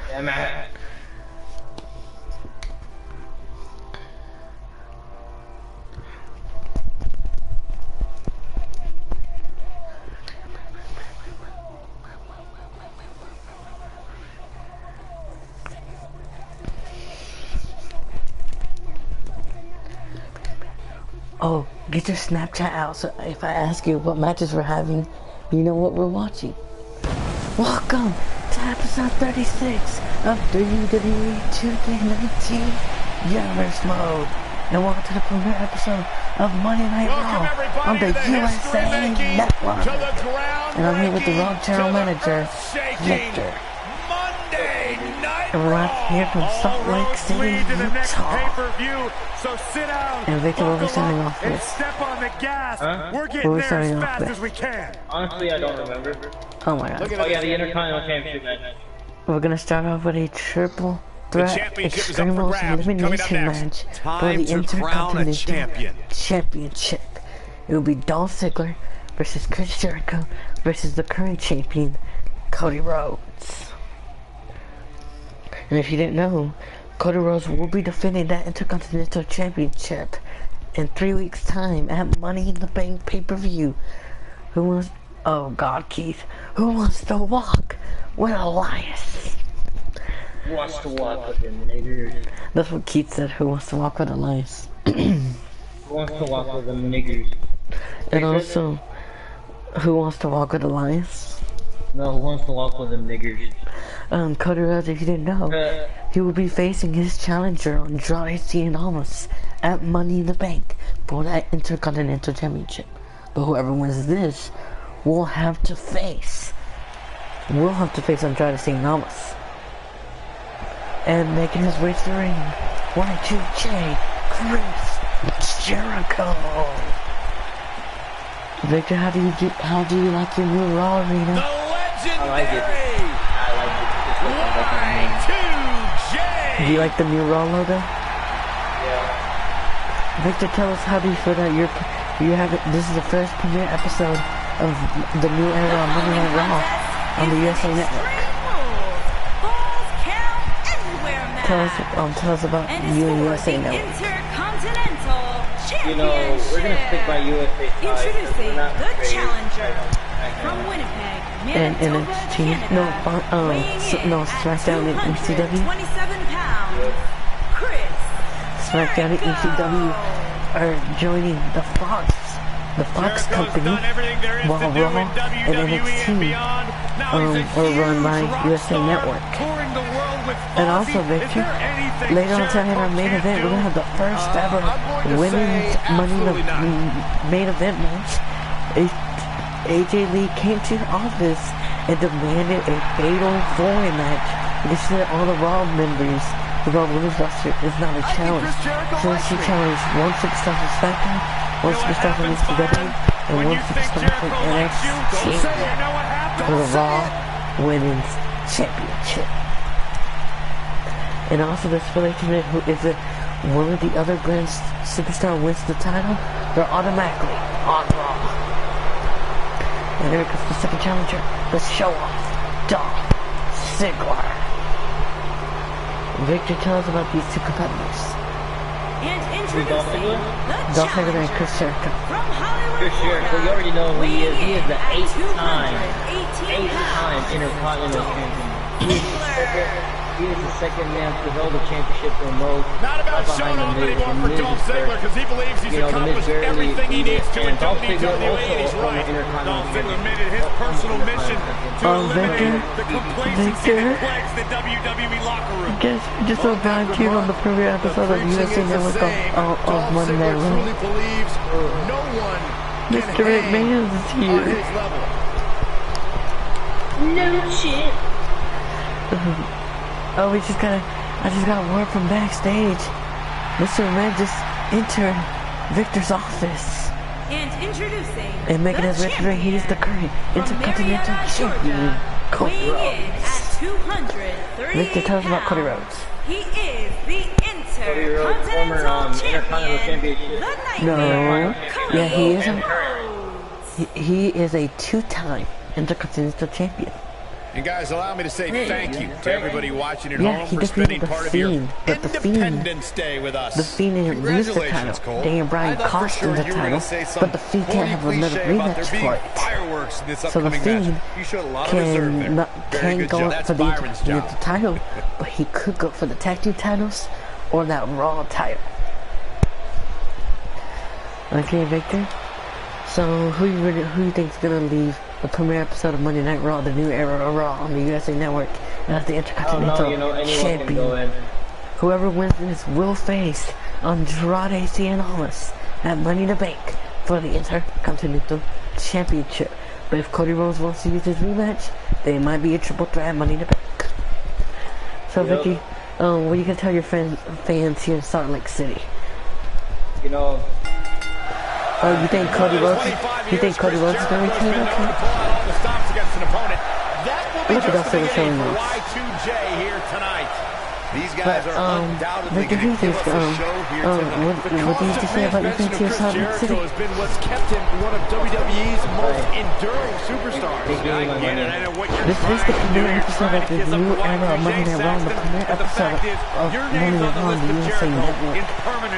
Yeah, man. Oh, get your Snapchat out so if I ask you what matches we're having, you know what we're watching. Welcome to episode 36 of WWE 2K19 Jammers Mode. And welcome to the premiere episode of Monday Night Raw on the USA Network. And I'm here with the Raw General Manager, Victor. And we're out here from Salt Lake City, Utah. So sit down. And Victor, what are we starting off with? Step on the gas. Huh? We're getting there as fast as we can. Honestly, I don't remember. Oh my god. Oh yeah, the Intercontinental Championship match. We're gonna start off with a triple threat Extreme Rules elimination match for the Intercontinental Championship. It will be Dolph Ziggler versus Chris Jericho versus the current champion, Cody Rhodes. And if you didn't know, Cody Rhodes will be defending that Intercontinental Championship in 3 weeks' time at Money in the Bank pay-per-view. Who wants... Oh God, Keith. Who wants to walk with Elias? Who wants to walk with him, niggers? That's what Keith said. Who wants to walk with Elias? Who wants to walk with them, niggers? And also, who wants to walk with Elias? No, who wants to walk with them, niggers? Cody Rhodes, if you didn't know, he will be facing his challenger, Andrade Cien Almas, at Money in the Bank for that Intercontinental Championship. But whoever wins this will have to face Andrade Cien Almas. And making his way to the ring, Y2J, Chris Jericho. Victor, how do you like your new Raw arena? I like it. Do you like the new Raw logo? Yeah. Victor, tell us, how do you feel that you have it? This is the first premiere episode of the new era of Monday Night Raw on the USA Network. Tell us about you and USA Network. You know, we're gonna stick by USA side. Introducing the challenger from Winnipeg. Winnipeg, And Manitoba, NXT, no, SmackDown and ECW. 27 pounds, Chris SmackDown and ECW are joining the Fox company, while Raw and NXT are run by USA Network. And also, Victor, later on tonight in our main event, we're gonna have the first ever women's Money in the main event match. AJ Lee came to office and demanded a fatal four-way match. This is all the Raw members. The Raw Women's roster is not a challenge. So she challenged one superstar from SmackDown, one superstar from ECW, and one superstar from NXT for the Raw Women's Championship. And also the stipulation is if one of the other brand superstar wins the title, they're automatically on Raw. And there comes the second challenger, the show-off, Dolph Ziggler. Victor, tell us about these two competitors. and introducing the Dolph Ziggler and challenger Chris Jericho. from Hollywood, Chris Jericho, you already know who he is. He is the eighth time 218 pounds, Intercontinental Champion. Ziggler. He is the second man to hold the championship for most. Not about showing off anymore for Dolph Ziggler because he believes he's accomplished everything he needs to in WWE, and he's right. Dolph Ziggler made it his personal mission to eliminate the complacency that plagues the WWE locker room. Just so glad here on the premiere episode of USA Network of Monday Night Raw. Truly believes no one Mr. McMahon is on here. his level. No shit. Oh, I just got a word from backstage. Mr. McMahon just entered Victor's office. And introducing And making his victory, he's the current Intercontinental Champion, Cody weighing in Rhodes. at 203 Victor, tell us about Cody Rhodes. He is the Cody Rhodes, former Intercontinental Champion, Championship. the No, Nightmare, Cody yeah, he is Rhodes. he is a two-time Intercontinental Champion. And guys, allow me to say thank you to everybody watching at Yeah, home he for defeated spending the part of your Fiend, but the Fiend, Independence Day with us. the Fiend didn't lose the title. Cole. Daniel Bryan I thought for cost sure him the you were title, gonna say but something the Fiend can't have horny another cliche about there rematch being for it. fireworks in this So the upcoming match. Fiend You showed a lot of reserve there. can good go job. up That's for the Byron's job. Intercontinental title, but he could go for the tag team titles or that Raw title. Okay, Victor. So who you think's gonna leave the premiere episode of Monday Night Raw, the new era of Raw on the USA Network, as the Intercontinental Champion? Whoever wins this will face Andrade Cien Almas at Money in the Bank for the Intercontinental Championship. But if Cody Rhodes wants to use his rematch, they might be a triple threat at Money in the Bank. So Vicky, what you can tell your fans here in Salt Lake City? You know. Oh, you think Cody Rhodes? You think Cody Rhodes is going to retain? Okay. Look at us showing us. Y2J here tonight. These guys But, are undoubtedly what do you think, what do you say about your fans here in Salt Lake City? has been what's kept him one of WWE's most enduring superstars. This is the premiere episode of the new era of Monday Night Raw, the premiere episode of Monday Night Raw on the USA Network.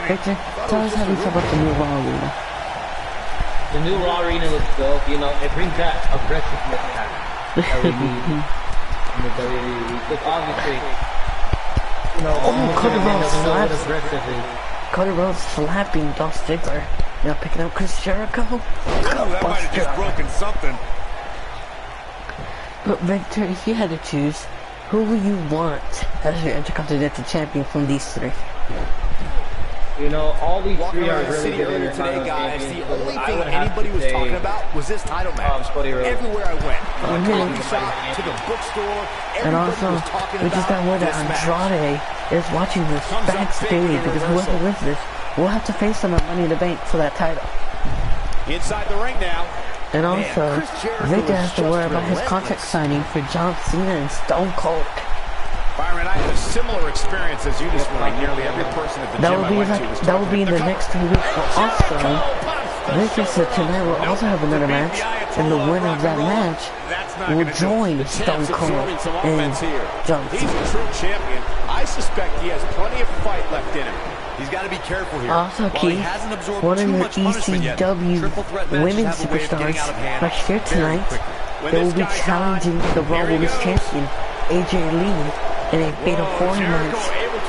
Victor, tell us how you feel about the new Raw arena. The new Raw arena looks dope. You know, it brings that aggressiveness back that we need in the WWE. Because obviously, you know, Cody Rhodes slapping Dolph Ziggler. You know, picking up Chris Jericho. That might have just broken something. But Victor, if you had to choose, who will you want as your Intercontinental Champion from these three? You know, all these Walking three are around the really city good earlier today, guys, the champions. only I thing would have anybody to was say, talking about was this title match. Cody Rhodes. Everywhere I went, from the Okay. coffee shop to the bookstore, And everybody also, was talking we just about got word that this match. Andrade is watching this Comes up backstage big in because reversal. whoever wins this will have to face them at Money in the Bank for that title. Inside the ring now. And Man, also, Chris Jericho Victor is has to just worry about his contract relentless. signing for John Cena and Stone Cold. Byron, I had a similar experience as you this morning. Nearly every person at the That gym will I be went like, to was that will talking be in the about next 3 weeks. But also, Victor said tonight we'll also have another match, and the winner of that match will join Stone Cold and John He's Cena. a true champion. I suspect he has plenty of fight left in him. He's got to be careful here. Also, While he Keith, hasn't absorbed one of too your much punishment yet, ECW triple threat matches women's have a way of getting superstars out of hand are here very tonight. quickly. When They will this be guy's challenging on, the Raw here he Women's goes. Champion, AJ Lee, in a Fatal 4 match,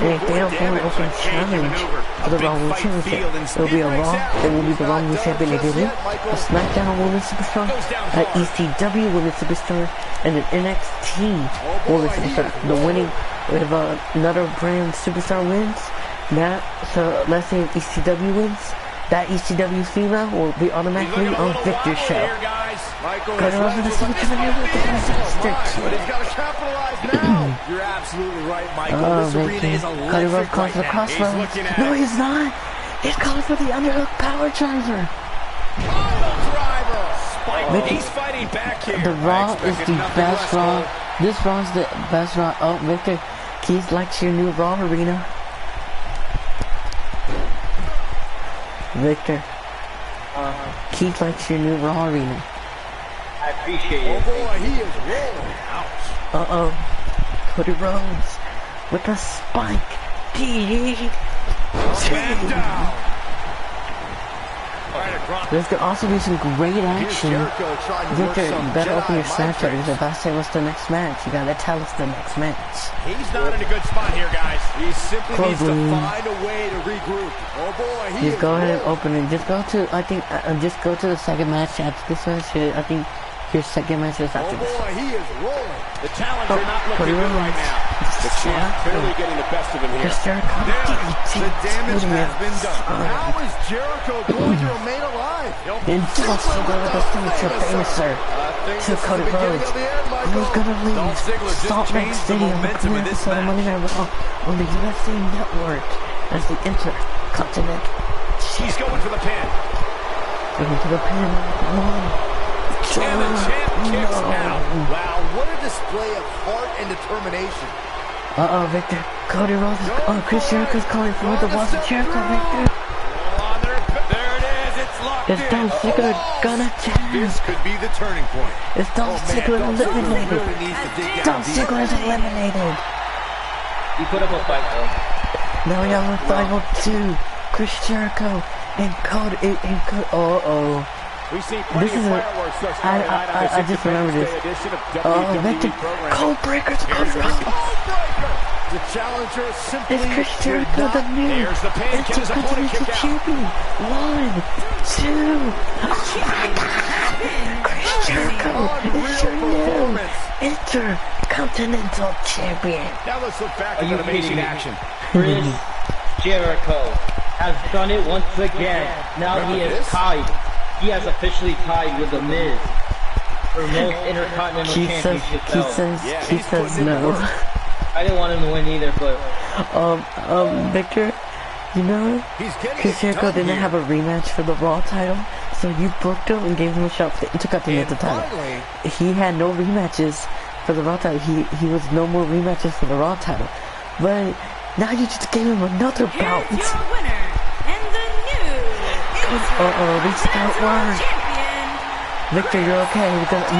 in a Fatal 4 Open Challenge for the Raw Women's Championship. It will be a Raw, it will be the Raw Women's Champion AJ Lee, a SmackDown Women's Superstar, an ECW Women's Superstar, and an NXT Women's Superstar. The winning, if another brand superstar wins, so let's say if ECW wins, that ECW female will be automatically on Victor's show. But he's got to capitalize now. You're absolutely right, Michael. This arena is Cody Rhodes electric calls right the now. crossroads. He's No, he's not. He's calling for the underhook power driver. Mickey, He's fighting back here. the Raw is the best Raw. This Raw is the best Raw. Oh, Victor, Keith likes your new Raw arena. Victor, Keith likes your new Raw arena. I appreciate Oh it. boy, he is rolling. Ouch. Uh-oh. Cody Rhodes with a spike. Man down. There's gonna also be some great action. Victor, you better open your Snapchat because if I say what's the next match, you gotta tell us the next match. He's not in a good spot here, guys. He simply needs to Closing. find a way to regroup. Oh boy, he Just is go ahead and rolling. open it. Just go to, I think, just go to the second match after this match. I think your second match is Oh after this. boy, he is rolling. The challenger Oh, not Cody looking good right Rhodes. now. The champ clearly getting the best of him here. Chris Jericho. The damage has been done. How is Jericho going to remain alive? And just to go with the signature finisher to Cody Rhodes, who's gonna leave Salt Lake City on the premiere episode of Monday Night Raw on the USA Network as the Intercontinental. He's going for the pin. Going to the pin. And the champ kicks out. Wow, what a display of heart and determination. Uh-oh, Victor. Cody Rhodes. Oh, Chris Jericho's calling for the Walls of Jericho, Victor. There it is. It's locked Is in. Dolph Ziggler gonna tap? This could be the turning point. Is Dolph Ziggler eliminated? Really needs to dig down Dolph deep. Ziggler is eliminated. He put up a fight though. Now we have the final two. Chris Jericho and Cody. Uh-oh. We see This is a... I just remember this. Victor. Code Breaker's Cody Rhodes. The challenger simply Is Chris Jericho the new Intercontinental Champion? 1, 2. Oh my God! Chris Jericho is your new Intercontinental Champion. Now let's look back Are at you that amazing kidding me? action. Chris Jericho has done it once again. Now he is tied. He has officially tied with The Miz for most Intercontinental Championship belts. He says no. I didn't want him to win either, but Victor, you know, Chris Jericho didn't have a rematch for the Raw title, so you booked him and gave him a shot for the Intercontinental title. He had no rematches for the Raw title. He was no more rematches for the Raw title. But now you just gave him another bout. Here's your winner, and the new this got worse. champion. Victor, you're okay. We're gonna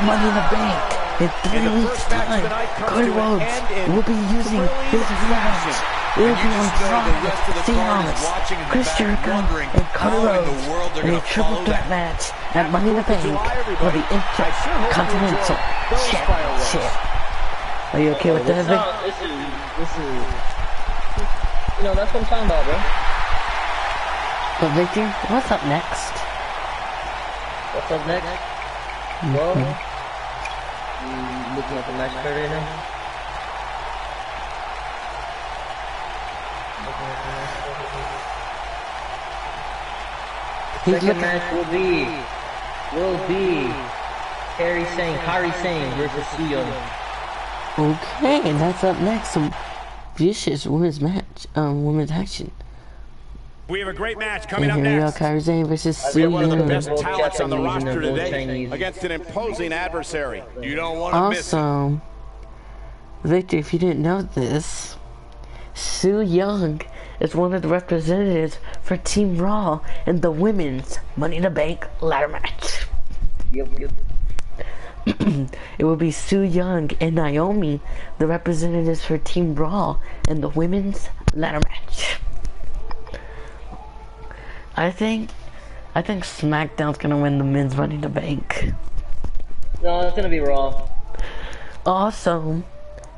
Money in the Bank. In 3 weeks' time, Cody Rhodes will be using his rematch. It will be on Pride, Seahawks, Chris Jericho, and Cody Rhodes in a triple threat match at Money in the Bank for the Intercontinental Championship. Are you okay with that, Vic? this is, you know, that's what I'm talking about, bro. But Victor, what's up next? What's up next? Well, looking at the match card right now. The second match will be Kairi Sane versus Su Yung. Okay, and that's up next. Some vicious women's match, women's action. We have a great match coming And up here we go, next. Kairi Sane versus We Su have one of the Yung. best talents on the Japanese and roster they're both today Chinese. against an imposing adversary. You don't want to miss it. Also, Victor, if you didn't know this, Su Yung is one of the representatives for Team Raw in the women's Money in the Bank ladder match. Yep. It will be Su Yung and Naomi, the representatives for Team Raw in the women's ladder match. I think SmackDown's gonna win the men's Money in the Bank. No, it's gonna be Raw. Also,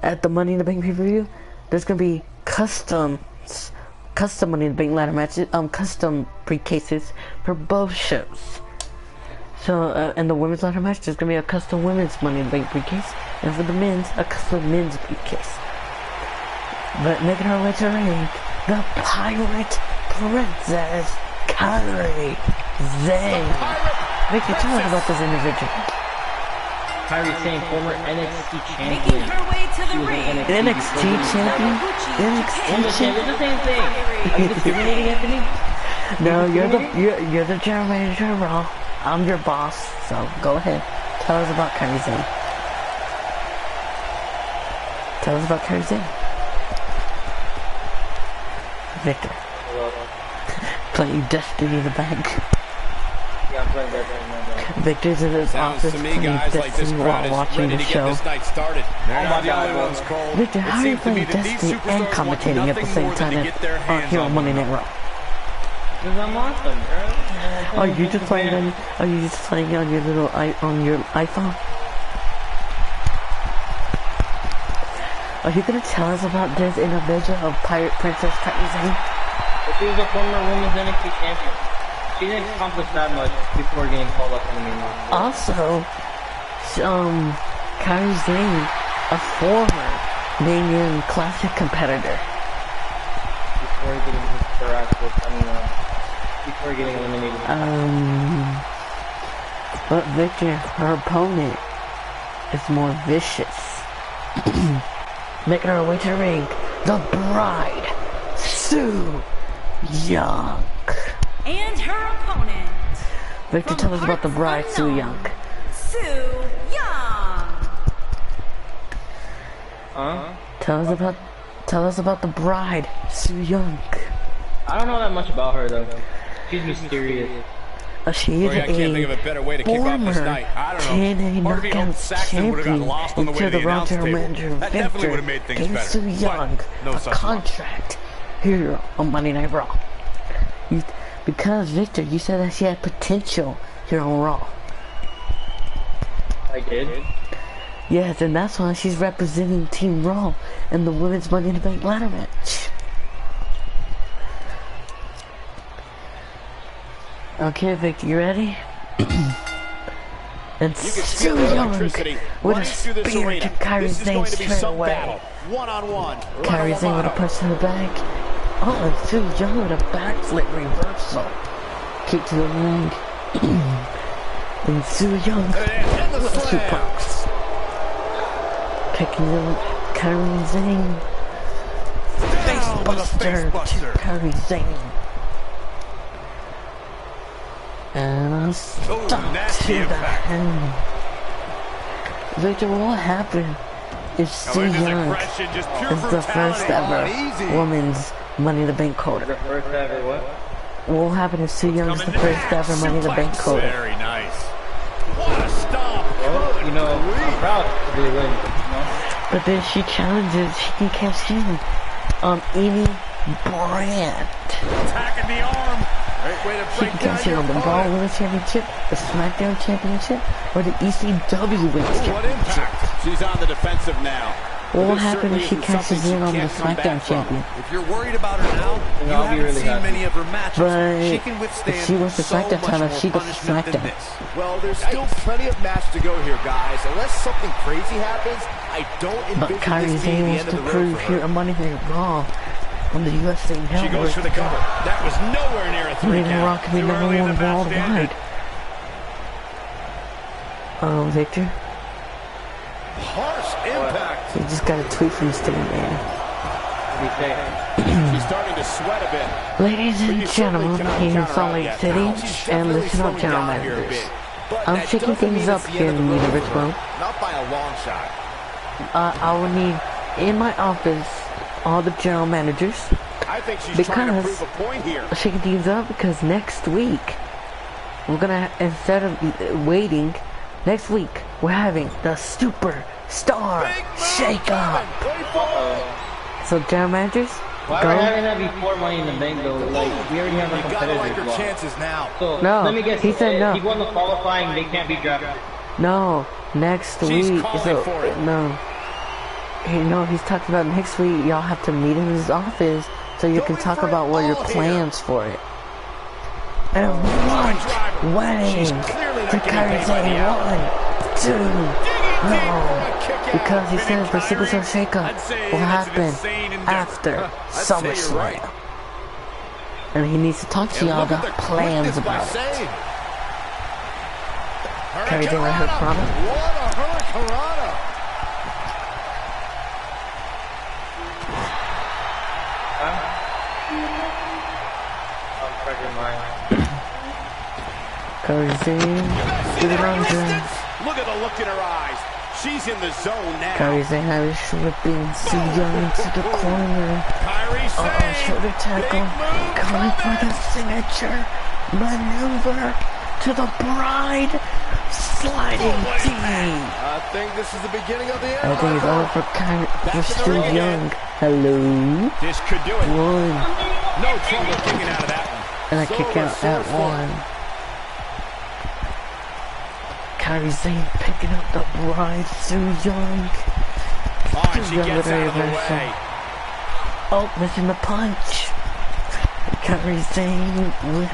at the Money in the Bank pay-per-view, there's gonna be custom Money in the Bank ladder matches, custom briefcases for both shows. So, in the women's ladder match, there's gonna be a custom women's Money in the Bank briefcase, and for the men's, a custom men's briefcase. But making her way to the ring, the Pirate Princess, Kairi Sane. Victor, tell us about this individual. Kairi Sane, former NXT Making champion. her way to She the was ring. an NXT champion? NXT It's champion? the same thing. Are you discriminating, Anthony? No, you're the general manager of Raw. I'm your boss, so go ahead. Tell us about Kairi Sane. Tell us about Kairi Sane. Victor. Playing Destiny in the Bank. Yeah, I'm playing that right now. Victor's in his Sounds office to me, playing guys, like this Destiny crowd while is watching ready the to get show. this night started. They're not the God, only bro. ones, Cole. Victor, It how are you seems to me playing that these Destiny and superstars want commentating at the nothing same more than time to get their hands here on on Monday one Night Raw? Because I'm awesome, bro. Are you just playing on your little iPhone? Are you gonna tell us about this individual of Pirate Princess Kairi Sane? But she was a former women's NXT champion. She didn't accomplish that much before getting called up in the main roster. Also, Kairi Sane, a former Mania Classic competitor. Before getting harassed with, before getting eliminated. But Victor, her opponent is more vicious. Making her way to the ring, the Bride, Su Yung. And her opponent. Victor, tell us about the Bride, Su Yung. Su Yung. Huh? Tell us about the Bride, Su Yung. I don't know that much about her though. She's mysterious. She is I can't think of a better way to kick off this former night. I don't know. TNA Part of me hoped Knockout Saxton would have gotten champion lost on the way to until the the Raw announce General table. Manager That definitely would have made Victor things gave better. Su Young No a such luck. contract here on Monday Night Raw. Because Victor, you said that she had potential here on Raw. I did. Yes, and that's why she's representing Team Raw in the Women's Money in the Bank ladder match. Okay, Victor, you ready? And Su Young with a spear to Kairi Sane straight away. One-on-one. Kairi Sane with a push to the back. Oh, and Su Young with a backflip reversal. Kick to the leg. And Su Young with a suplex. Kicking the Kairi Sane. Facebuster to Kairi Sane. And a stomp to the hand. Victor, what happened if Su Young is the first ever women's Money in the Bank holder? The first ever what? What will happen if Su Young is the first ever Money in the Bank holder? Very nice. What a stomp. Well, you know, I'm proud to be a win. You know? But then she challenges, she can cash in on any brand. Attacking the arm. Great way to She break can down cash in your on the Raw opponent. Women's Championship, the SmackDown Championship, or the ECW Women's What Championship. impact. She's on the defensive now. What will This happen if certainly she isn't cashes something in on she the can't come SmackDown back from. champion? If you're worried about her now, you I'll be haven't really seen happy. many of her matches. But She can withstand if she was the so SmackDown much title, more she goes to punishment than SmackDown. this. Well, there's still plenty of match to go here, guys. Unless something crazy happens, I don't But envision Kairi this being Sane the wants end to of the road prove for here her. on Monday Night Raw on the USA Network. She goes for the cover. That was nowhere near a 3 Money Night Raw count. can be Too number early in the one match to end worldwide. it. Victor, Harsh impact. you just got a tweet from Sting Man. She's starting to sweat a bit. Ladies and gentlemen, here in Salt Lake City, and listen up, general managers. I'm shaking things up here in the Universe World. Not by a long shot. I will need in my office all the general managers. I think she's trying to Because prove a point here. shaking things up because next week we're gonna, instead of waiting, next week we're having the Superstar Shake Up. So general managers, Why go. we're having that before Money in the Bank though? Like, we already have a You gotta like competitive her law. chances now. So, No, let me guess. he said no. If he won the qualifying, they can't be drafted. No, next She's week. calling So for it. no. Hey, no, he's talking about next week. Y'all have to meet in his office so you can talk about what your plans for it. And what wedding to Kairi Sane 1, 2, no. Because he said the Superstar Shakeup will happen after SummerSlam. And he needs to talk to y'all about plans about it. Kairi Sane right here, Prada. What a hurricanrana. Kairi Sane, do the long jump. Look at the look in her eyes. She's in the zone now. Kairi Sane Harris whipping Su Young into the corner. Kyrie Sane. Shoulder tackle. Going for the signature maneuver to the Bride. Sliding D. I think this is the beginning of the end. I think it's over for Su Young. Hello. This could do it. 1. No trouble kicking out of that one. And I kick out at 1. Kairi Sane picking up the Bride. Su Young. Fine, she gets out of the way. Oh, missing the punch. Kairi Sane with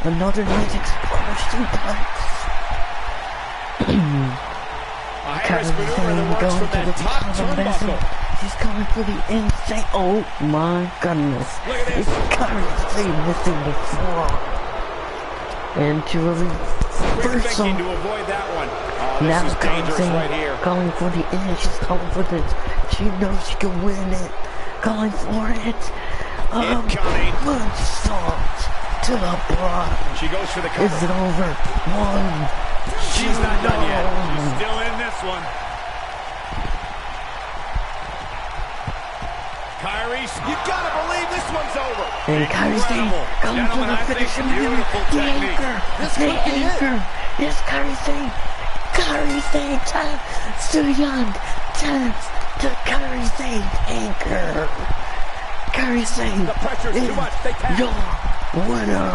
another nice explosion punch. Harris maneuver that works from that top turnbuckle. She's coming for the insane. Oh my goodness. Look at this. It's Kairi Sane missing the forearm. And to reversal. Thinking to avoid that one. Oh, Now this is dangerous Kairi right here. Sane calling for the end. She's calling for this. She knows she can win it. Calling for it. Incoming. Moonsault to the Bride. She goes for the Is cover. it over? 1. She's not done yet. She's still in this one. You gotta believe this one's over. And Kairi Sane comes to the finish maneuver. The anchor. The anchor. Yes, Kairi Sane. Kairi Sane tap. Su Yung taps to Kairi Sane anchor. Kairi Sane The pressure's too much. They tap. your winner.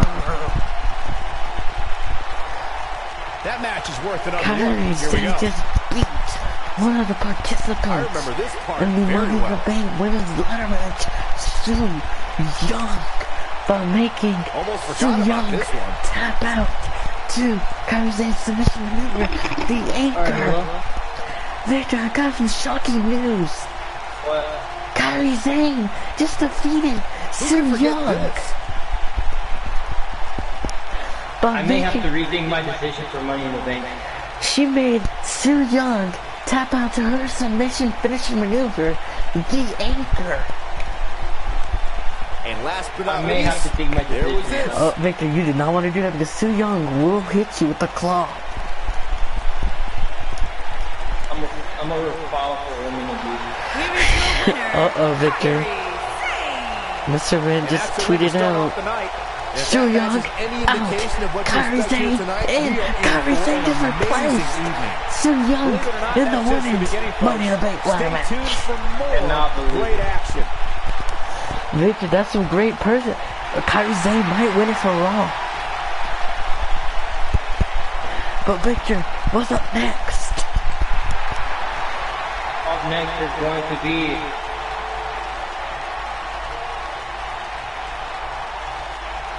That match is worth another Kairi look. Here we Sane go. just beat one of the participants. I remember this part in the very Money in well. the Bank women's ladder match. Su Yung by making Almost Su forgot about Yung this one. tap out to Kairi Sane's submission maneuver. The anchor. Victor, I got some shocking news. What? Kairi Sane just defeated Su Yung. I may have to rethink my decision for Money in the Bank. She made Su Yung tap out to her submission finishing maneuver, the anchor. And last but I not may least, have to think my there was decision. this. Oh, Victor, you did not want to do that because Su Yung will hit you with the claw. I'm gonna follow for women and beauty. Uh-oh, Victor. Mr. Ren just tweeted out. Su Yung out. Kairi Sane in. Kairi Sane is replaced. Su Yung in the women's Money in the Bank ladder match. Cannot believe Great it. action. Victor, that's some great person. Kairi Sane might win it for Raw. But Victor, what's up next? Up next is going to be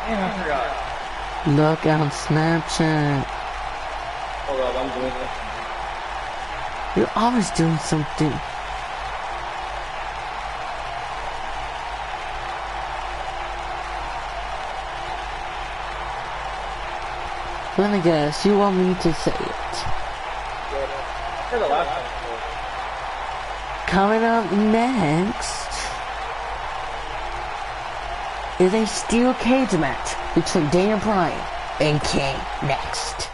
man, I forgot. Look on Snapchat. Hold up, I'm doing something. You're always doing something. Let me guess, you want me to say it. I said the last time. Coming up next is a steel cage match between Daniel Bryan and Kane next.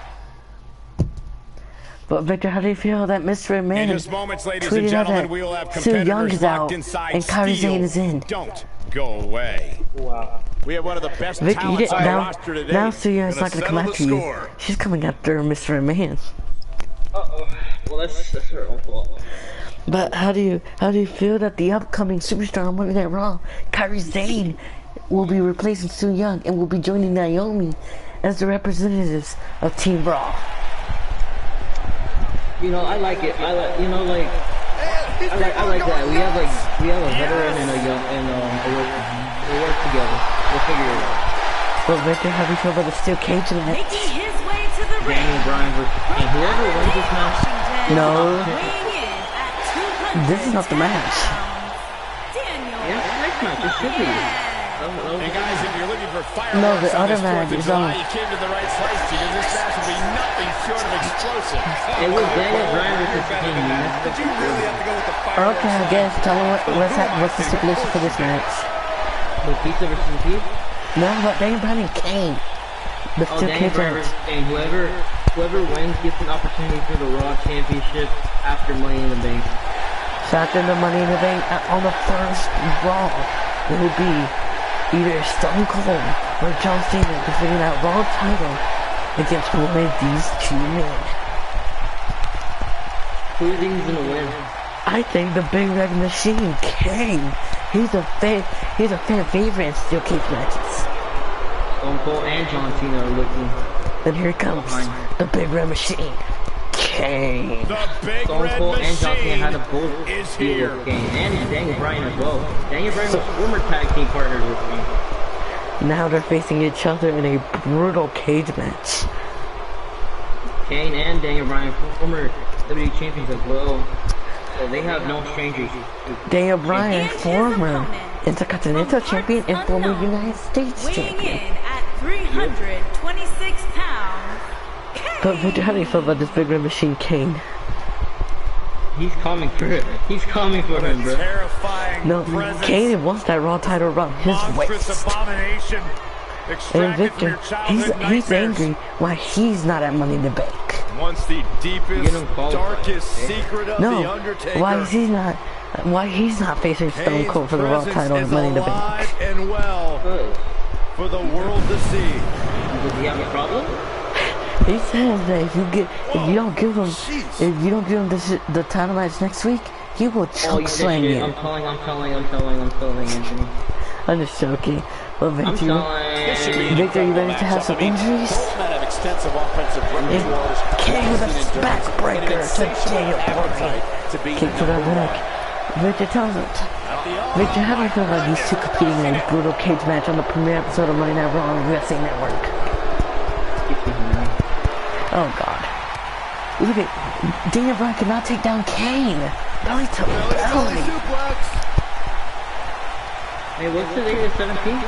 But Victor, how do you feel that Mr. In McMahon just moments, ladies and tweeted out gentlemen, that we will have Su Yung competitors is out locked inside and Kairi steel. Sane is in? Don't go away. Wow. We have one of the best Victor, you talents didn't, on the now, roster today. now Su Young's Gonna not going to settle come the after you. score. She's coming after Mr. McMahon. Uh-oh. Well, that's her own fault. But how do you feel that the upcoming superstar on Monday Night Raw, Kairi Sane, will be replacing Su Yung and will be joining Naomi as the representatives of Team Raw? You know, I like it. I like, you know, like, I like that. We have a veteran and a young, and we work together. We'll figure it out. But Victor, how do you feel about the steel cage match? Making his way to the ring. Daniel Bryan versus Kane. Whoever wins this match, No. Weighing in at 210 This is not the match. pounds, Daniel. yeah, it's the next match. It should be. Hey guys, if you're looking for fireworks No, the on other this 4th match of is July, on. you came to the right place because this match will be nothing short of explosive. It was Daniel Bryan versus Kane, man. Did you really have to go with the fireworks? Okay, I guess. Tell me what's the stipulation for this match? Batista versus Batista? No, but Daniel Bryan and Kane. The Oh, steel Daniel cage Bryan match. versus Kane. Whoever wins gets an opportunity for the Raw Championship after Money in the Bank. So after the Money in the Bank, on the first Raw, it will be either Stone Cold or John Cena defending that Raw title against one of these two men. Who do you think is gonna win? I think the Big Red Machine, Kane. He's a fan favorite in steel cage matches. Stone Cold and John Cena are looking. And here comes the Big Red Machine, Kane. The big Stone red Cold and John Cena had a machine both is deal here. with Kane. And Daniel Bryan as well. Daniel Bryan was former tag team partners with Kane. Now they're facing each other in a brutal cage match. Kane and Daniel Bryan, former WWE champions as well. So they have no strangers. Daniel Bryan, And his former opponent, Intercontinental from Champion and parts former unknown, United States weighing Champion. in at 326 pounds, But Victor, how do you feel about this Big Red Machine, Kane? He's coming for it. He's coming for him, bro. Terrifying No, presence. Kane wants that Raw title around his Monstrous waist. abomination. And Extracted from Victor, your childhood he's nightmares. angry why he's not at Money in the Bank. Once the Get deepest, him qualified, darkest okay? secret of No, the Undertaker. why is he not Why he's not facing Stone Cold for the Raw title and Money in the Bank? And well for the world to see. Does he have a problem? He says that if you don't give him the title match next week, he will choke slam you. I'm telling Anthony. I'm just joking. But Victor, you ready to have some injuries? King with a backbreaker to Daniel Bryan. Kick to the neck. Victor tells it. Victor, how do you feel about these two competing in a brutal cage match on the premiere episode of Monday Night Raw on USA Network? Oh God. Look at Daniel Bryan cannot take down Kane. Belly to belly. Hey, what's today? The 17th?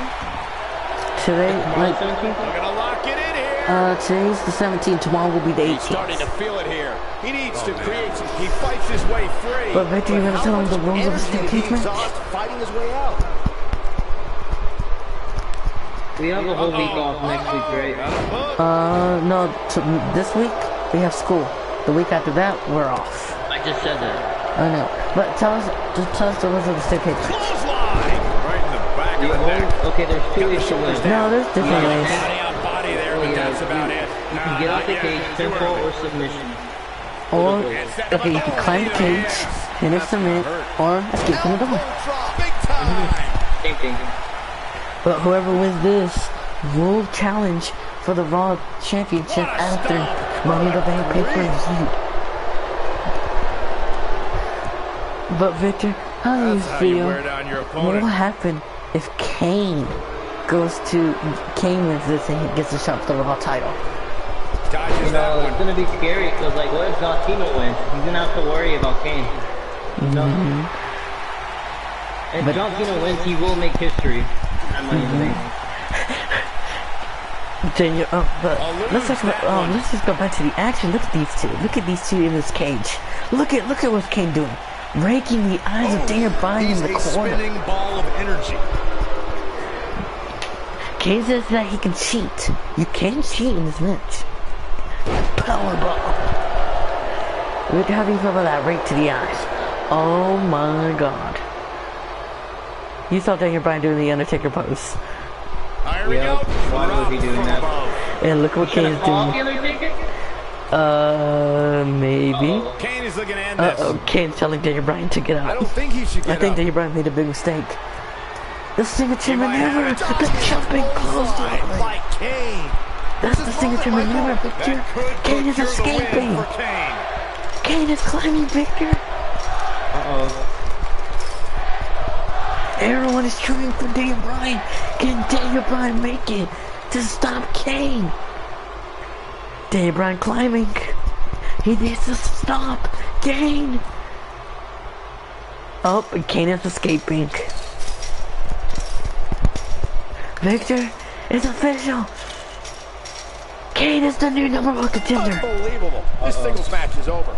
Today, like, 17th? We're gonna lock it in here. today's the 17th. Tomorrow will be the 18th. He's starting to feel it here. He needs to create some. He fights his way free. But Victor, you gonna tell him the rules of a steel cage match? Fighting his way out. We have a whole week off next week, right? No. This week we have school. The week after that, we're off. I just said that. I know. But tell us the rules of the steel cage match. Clothesline! Right in the back of the neck. Okay, there's two ways to win. No, there's different ways. Body on body there, but that's about it. You can get off the cage, pinfall or submission. Or, okay, you can climb the cage, finish submit, or escape from the door. Big time! Same thing. But whoever wins this will challenge for the Raw Championship after Money in the Bank pay-per-view. But Victor, how do you feel? What will happen if Kane wins this and he gets a shot for the Raw title? You know, it's gonna be scary because, like, what if John Cena wins? He's gonna have to worry about Kane. You know? If John Cena wins, he will make history. Daniel, but let's just go back to the action. Look at these two. Look at these two in this cage. Look at what Kane doing. Raking the eyes of Daniel Bryan in the corner. Spinning ball of energy. Kane says that he can cheat. You can cheat in this match. Powerbomb. Look how do you feel about that rake to the eyes? Oh my God. You saw Daniel Bryan doing the Undertaker pose. Here we go. Why would he doing that? And look what Kane's doing. Maybe. Kane is looking at this. Kane's telling Daniel Bryan to get out. I don't think he should get I think up. Daniel Bryan made a big mistake. The signature maneuver, the jumping clothesline. Like Kane. That's the signature maneuver, Victor. Kane is escaping. Kane is climbing, Victor. Everyone is cheering for Daniel Bryan. Can Daniel Bryan make it to stop Kane? Daniel Bryan climbing. He needs to stop Kane. Oh, and Kane is escaping. Victor, it's official. Kane is the new #1 contender. Unbelievable. This singles match is over.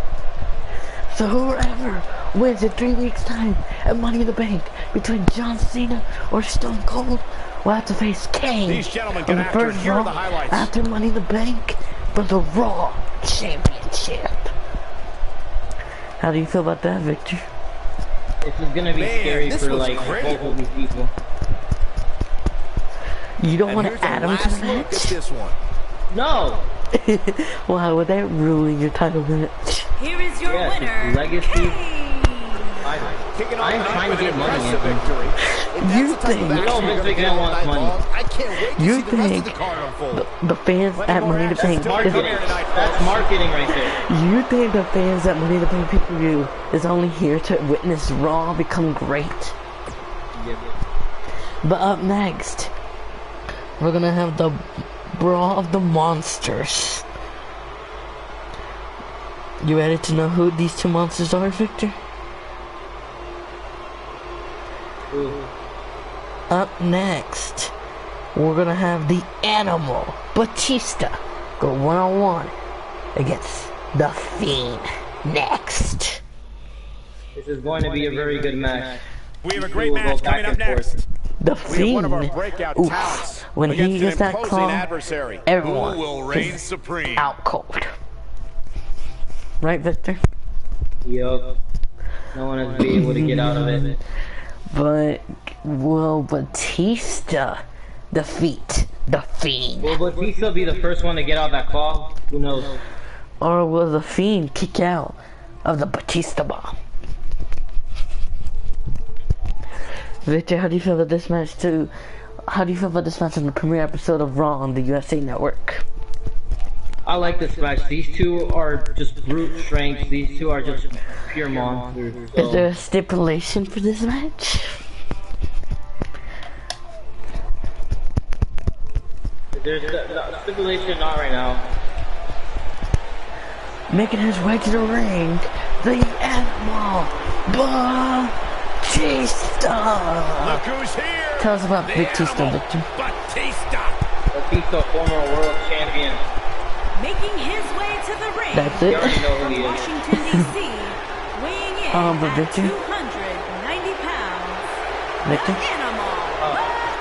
So whoever wins in 3 weeks' time at Money in the Bank between John Cena or Stone Cold will have to face Kane These gentlemen on get the after it. first Here are Raw the highlights. after Money in the Bank for the Raw Championship. How do you feel about that, Victor? This is gonna be scary for, like, both of these people. You don't want to add him to the Look at match? this one. No! Wow, would that ruin your title match? Here is your Yes, winner, legacy. Kane. Kicking I'm off trying to with get an money, impressive Anthony. victory. You think You know Vince McMahon wants money. I can't wait to You see the rest of think the card unfold. the fans at Money in the Bank Marketing. That's marketing right there. You think the fans at Money in the Bank pay-per-view is only here to witness Raw become great? Yep. But up next, we're gonna have the Brawl of the Monsters. You ready to know who these two monsters are, Victor? Ooh. Up next, we're gonna have the Animal Batista go one-on-one against the Fiend next. This is going to be a very good match. We have a great match coming up next. The We have Fiend, one of our breakout talents when he against gets an that imposing claw, adversary. everyone Who will reign is supreme? out cold. Right, Victor? Yup. No one has been able to get out of it. But will Batista defeat the Fiend? Will Batista be the first one to get out of that claw? Who knows? Or will the Fiend kick out of the Batista bomb? Victor, how do you feel about this match too? How do you feel about this match on the premiere episode of Raw on the USA Network? I like this match. These two are just brute strength. These two are just pure monsters. So. Is there a stipulation for this match? There's no stipulation, not right now. Making his way to the ring, the Animal Batista. Look who's here. Tell us about The Batista, Animal Victor. Batista. Batista, former world champion. Making his way to the ring. That's You it. already know who From he is. Washington, D.C., weighing in But at Victor? 290 pounds. Victor? Animal.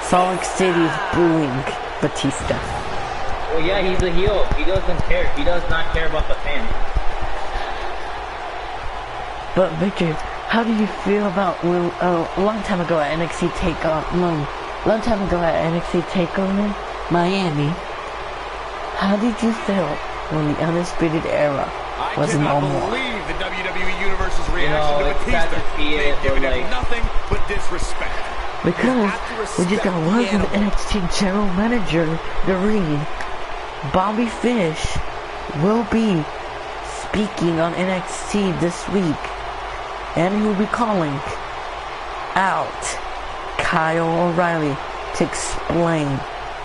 Salt Lake City is booing Batista. Well, yeah, he's a heel. He doesn't care. He does not care about the fans. But Victor, how do you feel about when a long time ago at NXT Takeover Miami? How did you feel when the Undisputed Era was no I more? cannot believe the WWE Universe's reaction You know, to it's sad Batista. to see it, They've given but, him like- nothing but disrespect. Because we just got word from the Animal. NXT General Manager, Doreen. Bobby Fish will be speaking on NXT this week, and he will be calling out Kyle O'Reilly to explain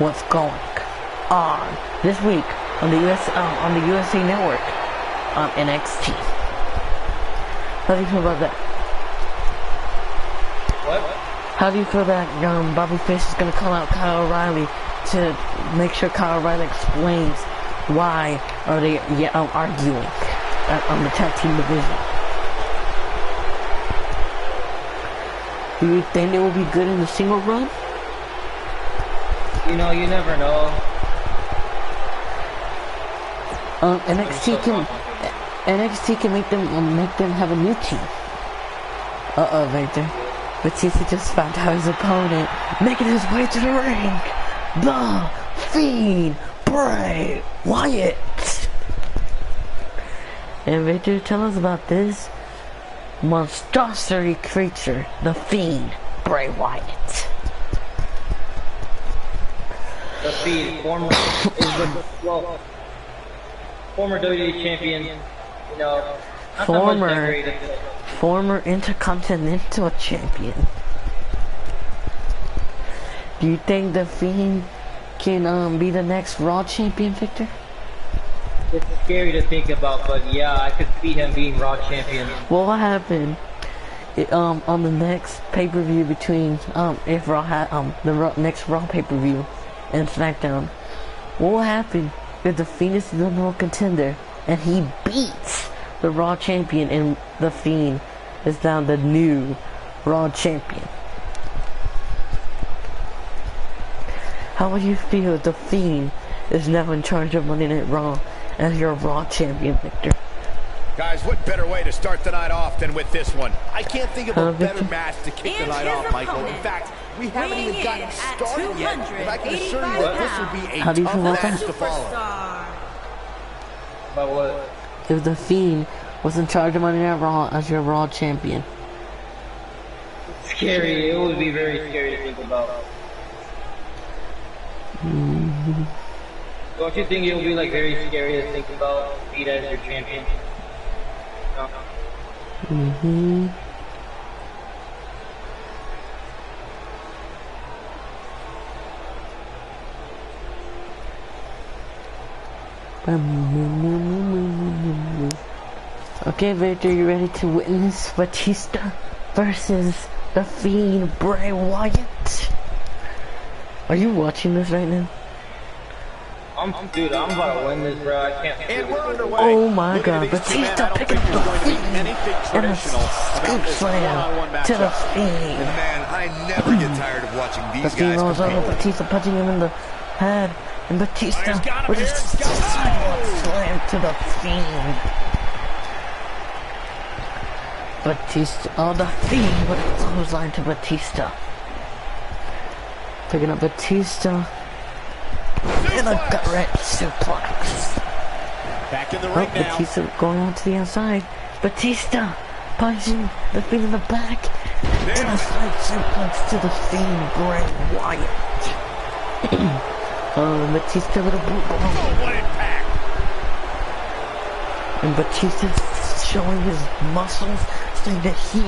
what's going on this week on the USA Network on NXT. How do you feel about that? What? How do you feel that Bobby Fish is going to call out Kyle O'Reilly to make sure Kyle O'Reilly explains why are they arguing on the tag team division? Do you think they will be good in the single run? You know, you never know. NXT can make them have a new team. Right there. Batista just found out his opponent making his way to the ring. The Fiend, Bray Wyatt. And Victor, tell us about this monstrosity creature, the Fiend, Bray Wyatt. The Fiend, former WWE champion. You know, not that much decorated. Former Intercontinental Champion. Do you think the Fiend can be the next Raw Champion, Victor? It's scary to think about, but yeah, I could see him being Raw champion. What will happen on the next pay-per-view between if Raw next Raw pay-per-view and SmackDown? What will happen if the Fiend is the number one contender and he beats the Raw champion and the Fiend is now the new Raw champion? How would you feel if the Fiend is now in charge of Monday Night Raw as your Raw champion, Victor? Guys, what better way to start the night off than with this one? I can't think of a better Victor? match to kick the And night his off, Michael. In opponent, fact, we haven't even weighing gotten in at started yet, but I can assure you that this will be a How do you tough feel about match that? to follow. Superstar. But what? If the Fiend was in charge of Monday Night Raw as your Raw champion? Scary. It would be very scary to think about. Don't you think it would be like very scary to think about Pete as your champion? No. Okay, Victor, you ready to witness Batista versus the Fiend Bray Wyatt? Are you watching this right now? Dude, I'm about to win this, bro. I can't. And we're underway. Oh my Looking God, at these two men, Batista I don't picking think up there's the going to be anything and a traditional about scoop this one-on-one slam to the matchup. Fiend. Man, I never get tired of watching The these Fiend guys rolls over, compete. Batista punching him in the head, and Batista He's got him with a here, he's got him. sidewalk slam to the Fiend. Batista. Oh, the Fiend with a clothesline to Batista. Picking up Batista. And a direct suplex. Back in the ring now. Batista going on to the outside. Batista punching the Fiend in the back. And a side suplex to the Fiend, Bray Wyatt. Batista with a boot bomb. Oh, what impact! And Batista showing his muscles, saying that he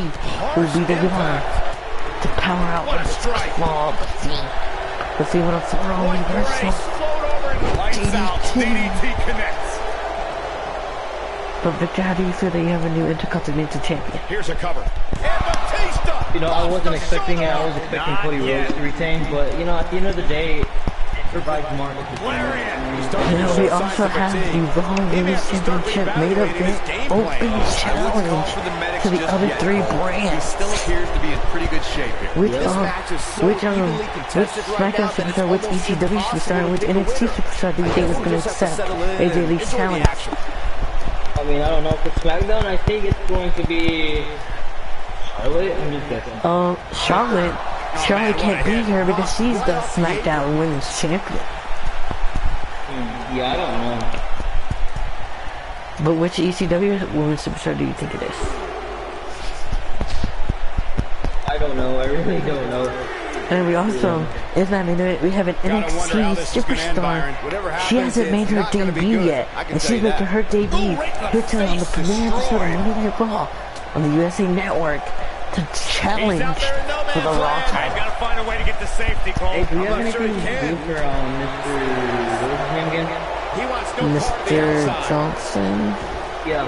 will be the one to power out with the claw of the Fiend. The Fiend with a full-on reversal. DDT connects. But Victor, how do you feel that you have a new Intercontinental Champion? Here's a cover. And Batista! You know, I wasn't expecting it. I was expecting Cody Rhodes to retain, but you know, at the end of the day, it provides more. Now we also have the Raw Women's Championship made event open challenge to the other three brands. Still appears to be in pretty good shape here. Which SmackDown Superstar, which ECW Superstar, and which NXT Superstar do you think is going to accept AJ Lee's challenge? I mean, I don't know. For SmackDown, I think it's going to be Charlotte. I'm just guessing. Charlotte can't be here because she's the SmackDown Women's Champion. Yeah, I don't know. But which ECW Women's Superstar do you think it is? I don't know. I really don't know. And we also, in that minute, we have an NXT Superstar. She hasn't made her debut yet, and she's making her debut here tonight on the premiere episode of Monday Night Raw on the USA Network to challenge for the Raw title. Gotta find a way to get the safety call. Hey, do you have anything to do for Mr. What was his name again? He wants no Mr. Johnson? Yeah.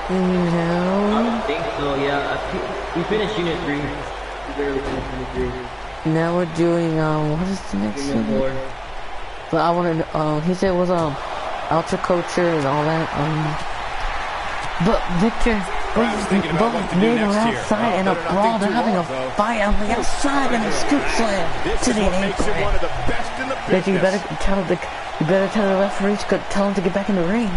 I No. don't think so. Yeah, we finished Unit 3. We barely finished Unit 3. Now we're doing what is the next Unit one? 4. But I wanted he said it was Ultra Culture and all that. But Victor, both men are outside in a brawl. They're having a fight on the outside in a scoop slam to the ankle. Victor, you better tell the referees, tell him to get back in the ring.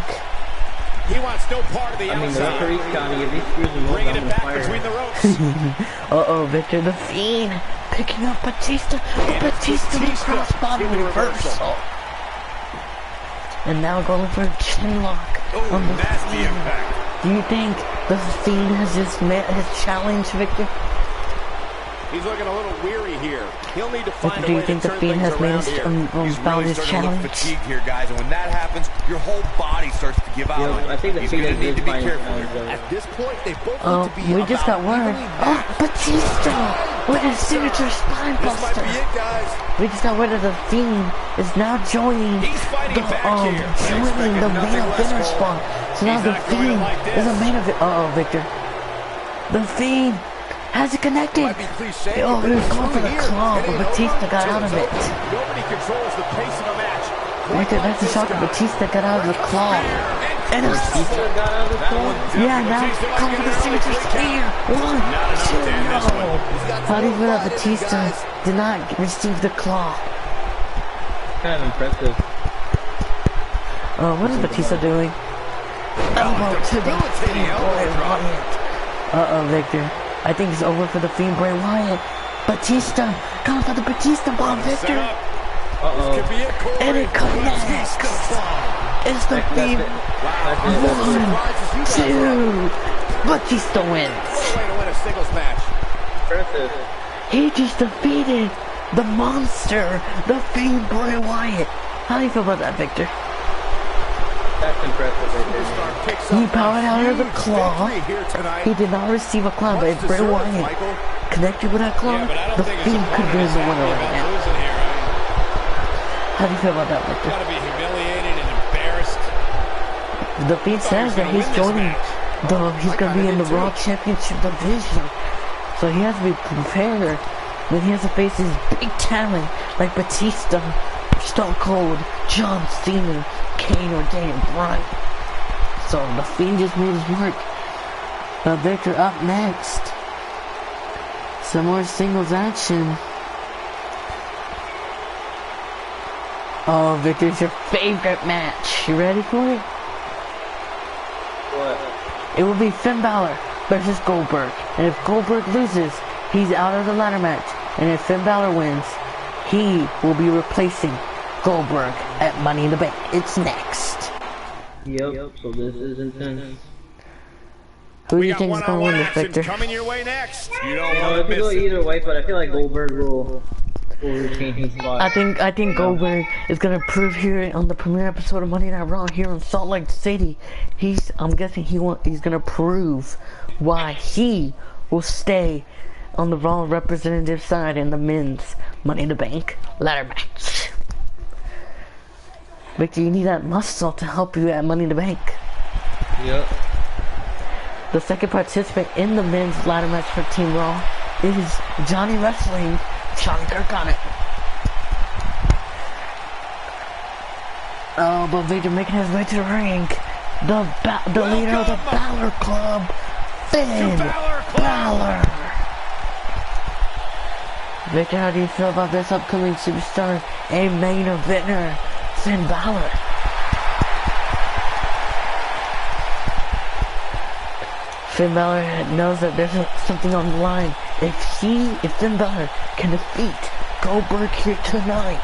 He wants no part of the I mean, the outside. referee's counting. If he screws him up, Bringing I'm it gonna back fire between him. the ropes. Uh-oh, Victor, the Fiend picking up Batista. Batista with a crossbody reversal. And now going for a chin lock on the Nasty Fiend. impact. Do you think the Fiend has just met his challenge, Victor? He's looking a little weary here. He'll need to find Do a you way think to the turn Fiend things has made around his here. found his Starting to look challenge? fatigued here, guys, and when that happens, your whole body starts to give out. Yeah, I think the He's Fiend gonna is need to be fine careful now, here. so. At this point, they both need to be We just got word. Oh, Batista with his signature spine This might buster. be it, guys. We just got word that the Fiend is now joining He's fighting back here. joining the main eventer spot. So now He's the not going Fiend like this. is a main event. Uh-oh, Victor. The Fiend has it connected. Might be cliche, Oh, but he was it's going for true the here. claw, but Heading Batista over got to out the of it. Nobody controls the pace of a match. Victor, that's a shocker. Batista got out of the claw. And a Batista got out of the claw? yeah, now come for the signature spear. 1, 2, no. How do you feel that Batista did not receive the claw? Kind of impressive. What is Batista doing? Elbow to the Fiend Bray Wyatt. Uh-oh, Victor. I think it's over for the Fiend Bray Wyatt. Batista, come for the Batista bomb, Victor. Uh-oh. And it connects. It's the Fiend. 1, 2. Batista wins. Way to win a singles match. Impressive. He just defeated the monster, the Fiend Bray Wyatt. How do you feel about that, Victor? That's impressive right there. He powered out of the claw. He did not receive a claw, but if Bray Wyatt connected with that claw, the Fiend could be the winner right now. How do you feel about that, Victor? Gotta be humiliated and embarrassed. The Fiend says that he's joining he's gonna be in the Raw Championship division. So he has to be prepared when he has to face his big talent like Batista, Stone Cold, John Cena, Kane, or Daniel Bryan. So the Fiend just made his mark. Victor up next. Some more singles action. Oh, Victor, it's your favorite match. You ready for it? What? it will be Finn Balor versus Goldberg. And if Goldberg loses, he's out of the ladder match. And if Finn Balor wins, he will be replacing Goldberg at Money in the Bank. It's next. Yep, so this is intense. Who do you think is going to win this, Victor? Coming your way next. You You don't know, want it to could go miss it. either way, but I feel like Goldberg will retain his spot. I think Goldberg is gonna prove here on the premiere episode of Monday Night Raw here in Salt Lake City. I'm guessing he's gonna prove why he will stay on the Raw representative side in the men's Money in the Bank ladder match. Victor, you need that muscle to help you at Money in the Bank. Yep. The second participant in the men's ladder match for Team Raw is Johnny Wrestling, Sean Kirkconnett. Oh, but Victor making his way to the ring. The leader of the Balor Club, Finn Balor. Victor, how do you feel about this upcoming superstar and main eventer, Finn Balor? Finn Balor knows that there's something on the line. If Finn Balor can defeat Goldberg here tonight,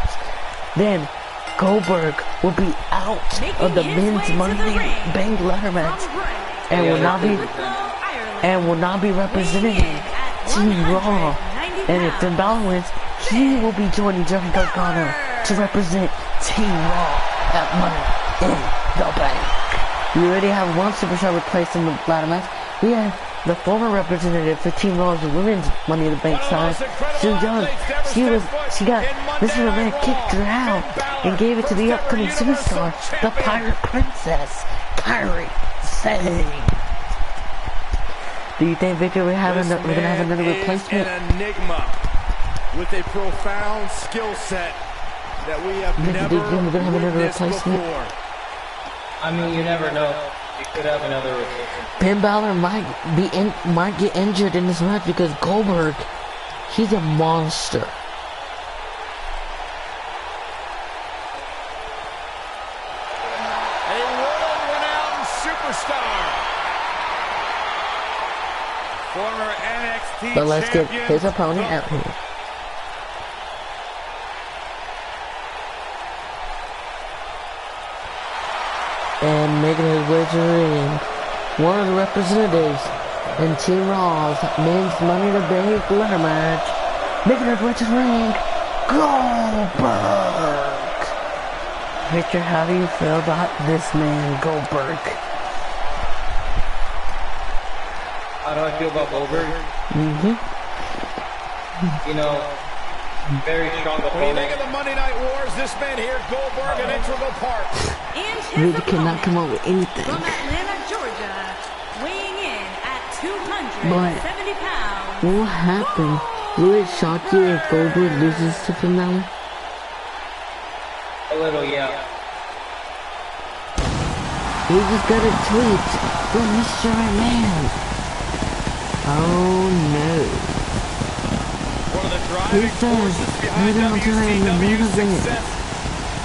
then Goldberg will be out of the men's Money in the Bank ladder match and will not be representing Team Raw. And if Finn Balor wins, he will be joining Johnny Gargano to represent Team Raw at Money in the Bank. We already have one superstar replaced in the ladder match. We have the former representative for Team Raw's women's Money in the Bank side, Sue Young. She got Mr. McMahon kicked her out and gave it to the upcoming superstar, the Pirate Princess, Kairi Sane. Do you think, Victor, we're gonna have another replacement? An enigma with a profound skill set that we have never witnessed before. I mean, you never know. You could have another replacement. Finn Balor might get injured in this match because Goldberg, he's a monster. A world-renowned superstar. Former NXT But let's get champion. his opponent out here. And making his way to the ring, one of the representatives in Team Raw's men's Money in the Bank ladder match, making his way to the ring, Goldberg. Victor, how do you feel about this man, Goldberg? How do I feel about Goldberg? You know, very strong When you opponent. think of the Monday Night Wars, this man here, Goldberg, an integral part. And his Really cannot opponent come up with anything. from Atlanta, Georgia, weighing in at 270 pounds. What will happen? Will it shock you if Goldberg loses to Finn Balor? A little, yeah. We just got a tweet from Mr. McMahon. Oh no. One of the He driving says, forces behind later on tonight in the main WCW's event, success.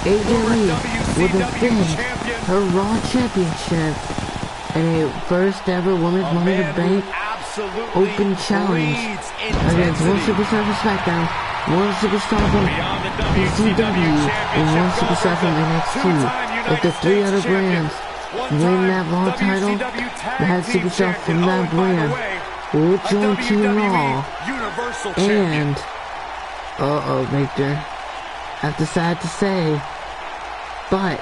AJ Lee will defend champion. her Raw Championship in a first ever Women's A Money in man the Bank who absolutely open challenge bleeds against one intensity. superstar from SmackDown, one superstar from Beyond the PCW, and one superstar from NXT. If the three other brands win that Raw title, that superstar from that brand will join Team Raw. And, uh-oh, Victor, that's sad to say, but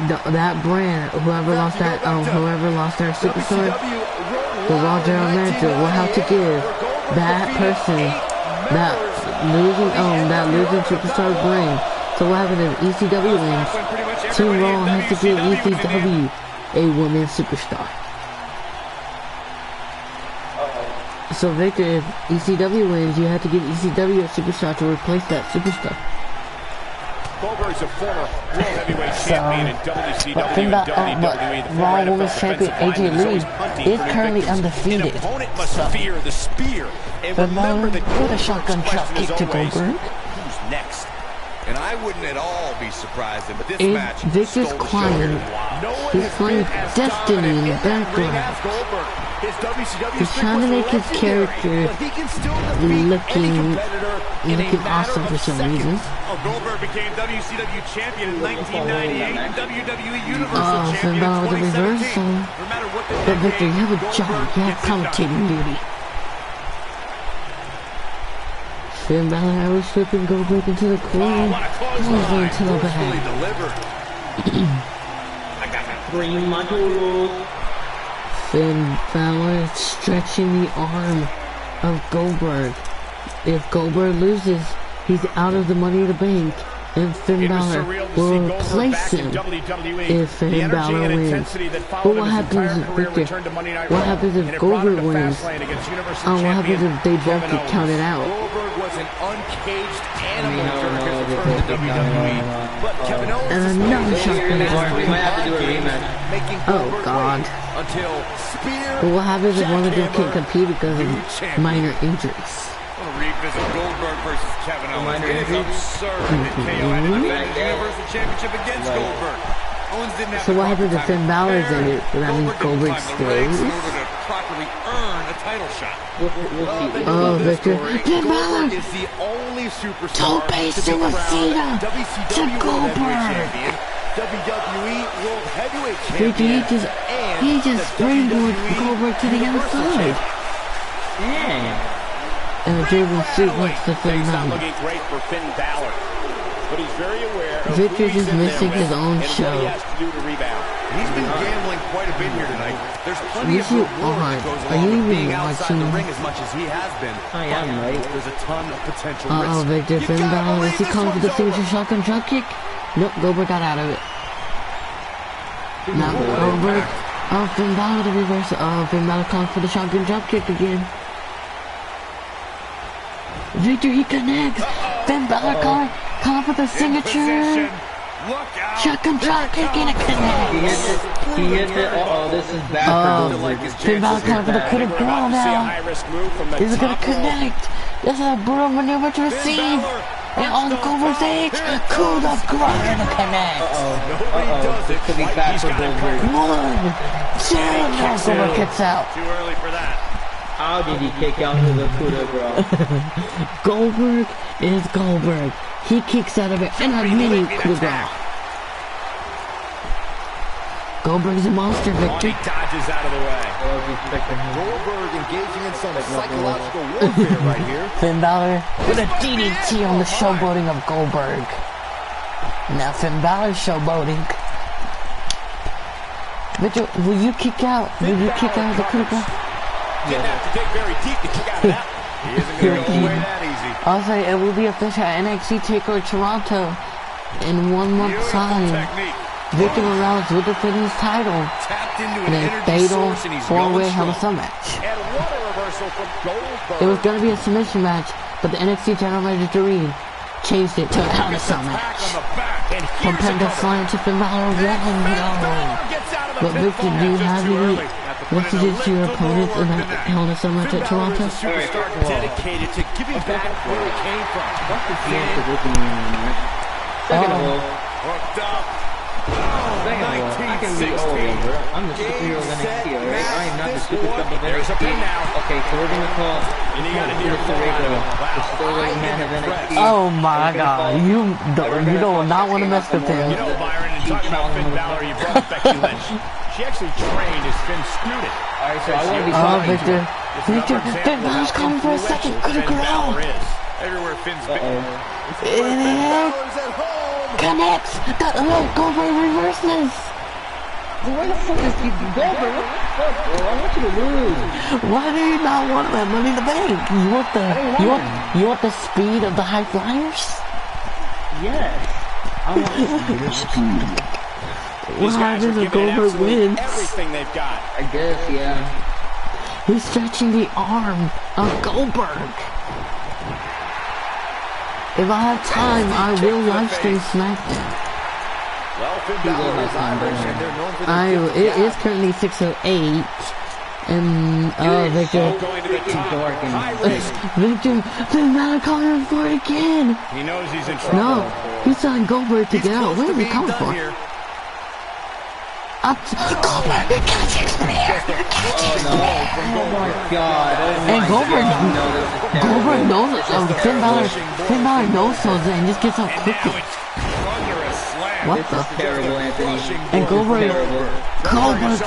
that brand, whoever lost their superstar, the Raw General Manager will have to give that person that losing superstar brand. So what happens if ECW wins? Team Raw has to give ECW a women's superstar. So Victor, if ECW wins, you have to give ECW a superstar to replace that superstar. Goldberg's a former world heavyweight champion in WCW and WWE. The Raw former Women's NFL Champion defensive AJ lineman Lee always hunting is for new currently victories. undefeated. An opponent must fear the spear. And But remember now, that with a shotgun Goldberg's drop question kick to is always, Goldberg. who's next? And I wouldn't at all be surprised if this If match Victor's stole the show crying, here. he's playing Destiny in the background. He's trying to make his character looking awesome for some reason. Goldberg became WCW champion in 1998 and WWE Universal Finn champion Balor in with the 2017. reversal. No matter what the But Victor, decade, you have a job. Goldberg You have gets it done. commentating duty. Finn Balor was flipping Goldberg into the corner. Goldberg into the Forcefully back. delivered. Bring my tools. Finn Balor stretching the arm of Goldberg. If Goldberg loses, he's out of the Money in the Bank, and Finn Balor will replace him if Finn Balor wins. But what happens if Victor? What happens if Goldberg wins? What happens if they both get counted out? Goldberg was an uncaged animal during his return to WWE. But Kevin Owens And is another shotgun We drop. might have to do a rematch. making Oh Goldberg God. wait until spear. But what happens if one of them can't jackhammer, compete because new of champion. minor injuries? I want to revisit Goldberg versus Kevin Owens. minor It is injury? absurd that KO had to defend his Universal Championship against Goldberg. Owens didn't have So the what happens if proper Finn time to Balor's prepare. in it? But that means Goldberg didn't climb the ranks in stays? order to properly earn a title shot. We'll see. Oh, Victor. Finn Balor! Goldberg is the only superstar Tope to be Suicida crowned to WCW World Goldberg. Heavyweight Champion, WWE World Heavyweight Victor, Champion, he just springboard Goldberg to the outside. Dang. And a German suplex to Finn Things not Balor. looking great for Finn Balor, but he's very aware of Victor's who he's just in there missing with his own and show. what he has to do to rebound. He's been gambling quite a bit here tonight. There's plenty Yes, of you reward are. that goes Are along you with even being outside the watching? ring as much as he has been. I am, right? There's a ton of potential Uh-oh, risk. Victor. You Finn gotta Balor, believe is he this calling for the one's signature over. shotgun drop kick? Nope, Goldberg got out of it. Now Goldberg. Oh, Finn Balor to reverse. Oh, Finn Balor calling for the shotgun drop kick again. Victor, he connects. Finn Balor calling for the signature shotgun drop kick and a connect. He hits it. Uh-oh, this is bad for Goldberg. Finn Balor calling for the coup de grace See a now. high-risk move from the Is it gonna top rope. connect? This is a brutal maneuver to receive. And on Goldberg's edge, coup de grace and a connect. This could be bad for Goldberg. 1, 2, now Goldberg kicks out. Too early for that. How did he kick out to the coup de grace? Goldberg is Goldberg. He kicks out of it and a mini coup de grace. Goldberg's a monster, Victor. He dodges out of the way. Goldberg engaging in some psychological warfare right here. Finn Balor with a DDT on the showboating of Goldberg. Now Finn Balor showboating. Victor, will you kick out? Will you kick out of the coup de grace? Didn't have to dig very deep to kick out of that. He isn't going to go away that easy. Also, it will be official at NXT TakeOver Toronto in 1 month's Beautiful time. technique. Victor Morales will defend his title Tapped into in an a energy fatal source and he's four-way going Hell in a strong. Cell match. And what a reversal from Goldberg. It was going to be a submission match, but the NXT General Manager changed it to a Hell in a Cell match. From Penta Slam to Finn Balor 1-0. But Victor, do you have any messages to your opponents in that Hell in a Cell match at Toronto? Superstar dedicated to giving back where he came from. Second of all, Hooked up. I can be all over. I'm the superhero of NXT, alright? I am not the superstar of There's a NXT. pin now. Okay, so we're gonna call And you got a near fall out of it. the storyline man of NXT. Oh my god, you do not want to mess with You him. know, Byron, and talking about Finn Balor, you brought Becky Lynch. She actually trained as Finn scooted. Alright, so I want to be Oh, talking Victor. It's Victor, another Finn example Balor's of how calling for a second coup de influential Finn Balor grace. is. Everywhere Finn's been. Balor's at home. Connects! Goldberg reverses! where the fuck is he Goldberg? What the fuck, bro? I want you to lose. Why do you not want that Money in the Bank? You want the speed of the high flyers? Yes. I want The speed. What These guys are happens if giving it Goldberg absolutely wins? everything they've got. I guess, yeah. He's stretching the arm of Goldberg. If I have time, I will live stream SmackDown. Well, Finn Balor is Irish, and they're known for their gift It gab. is currently 6:08, And Victor. Going to the top. High risk. Victor, Finn Balor calling for it again. He knows he's in trouble. No, he's telling Goldberg to get out. What is he coming for? Goldberg, catching spear. Oh my God. And Goldberg knows it. Finn Balor knows something and just gets up quickly. What the? Terrible, Anthony. And Goldberg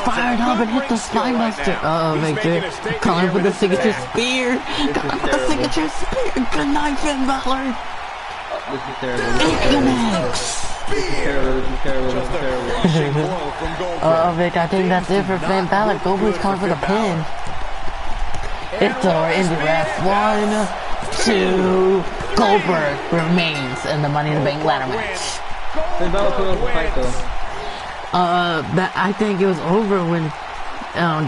fired up and hit the spinebuster. Victor, calling for the signature spear. Calling for the signature spear. Good night, Finn Balor. This is terrible. It connects. This is terrible. Vic, I think that's it for Finn Balor. Goldberg's calling for the pin. It's over in the ref. 1, 2. Goldberg remains in the Money in the Bank ladder match. Finn Balor put up a fight though. I think it was over when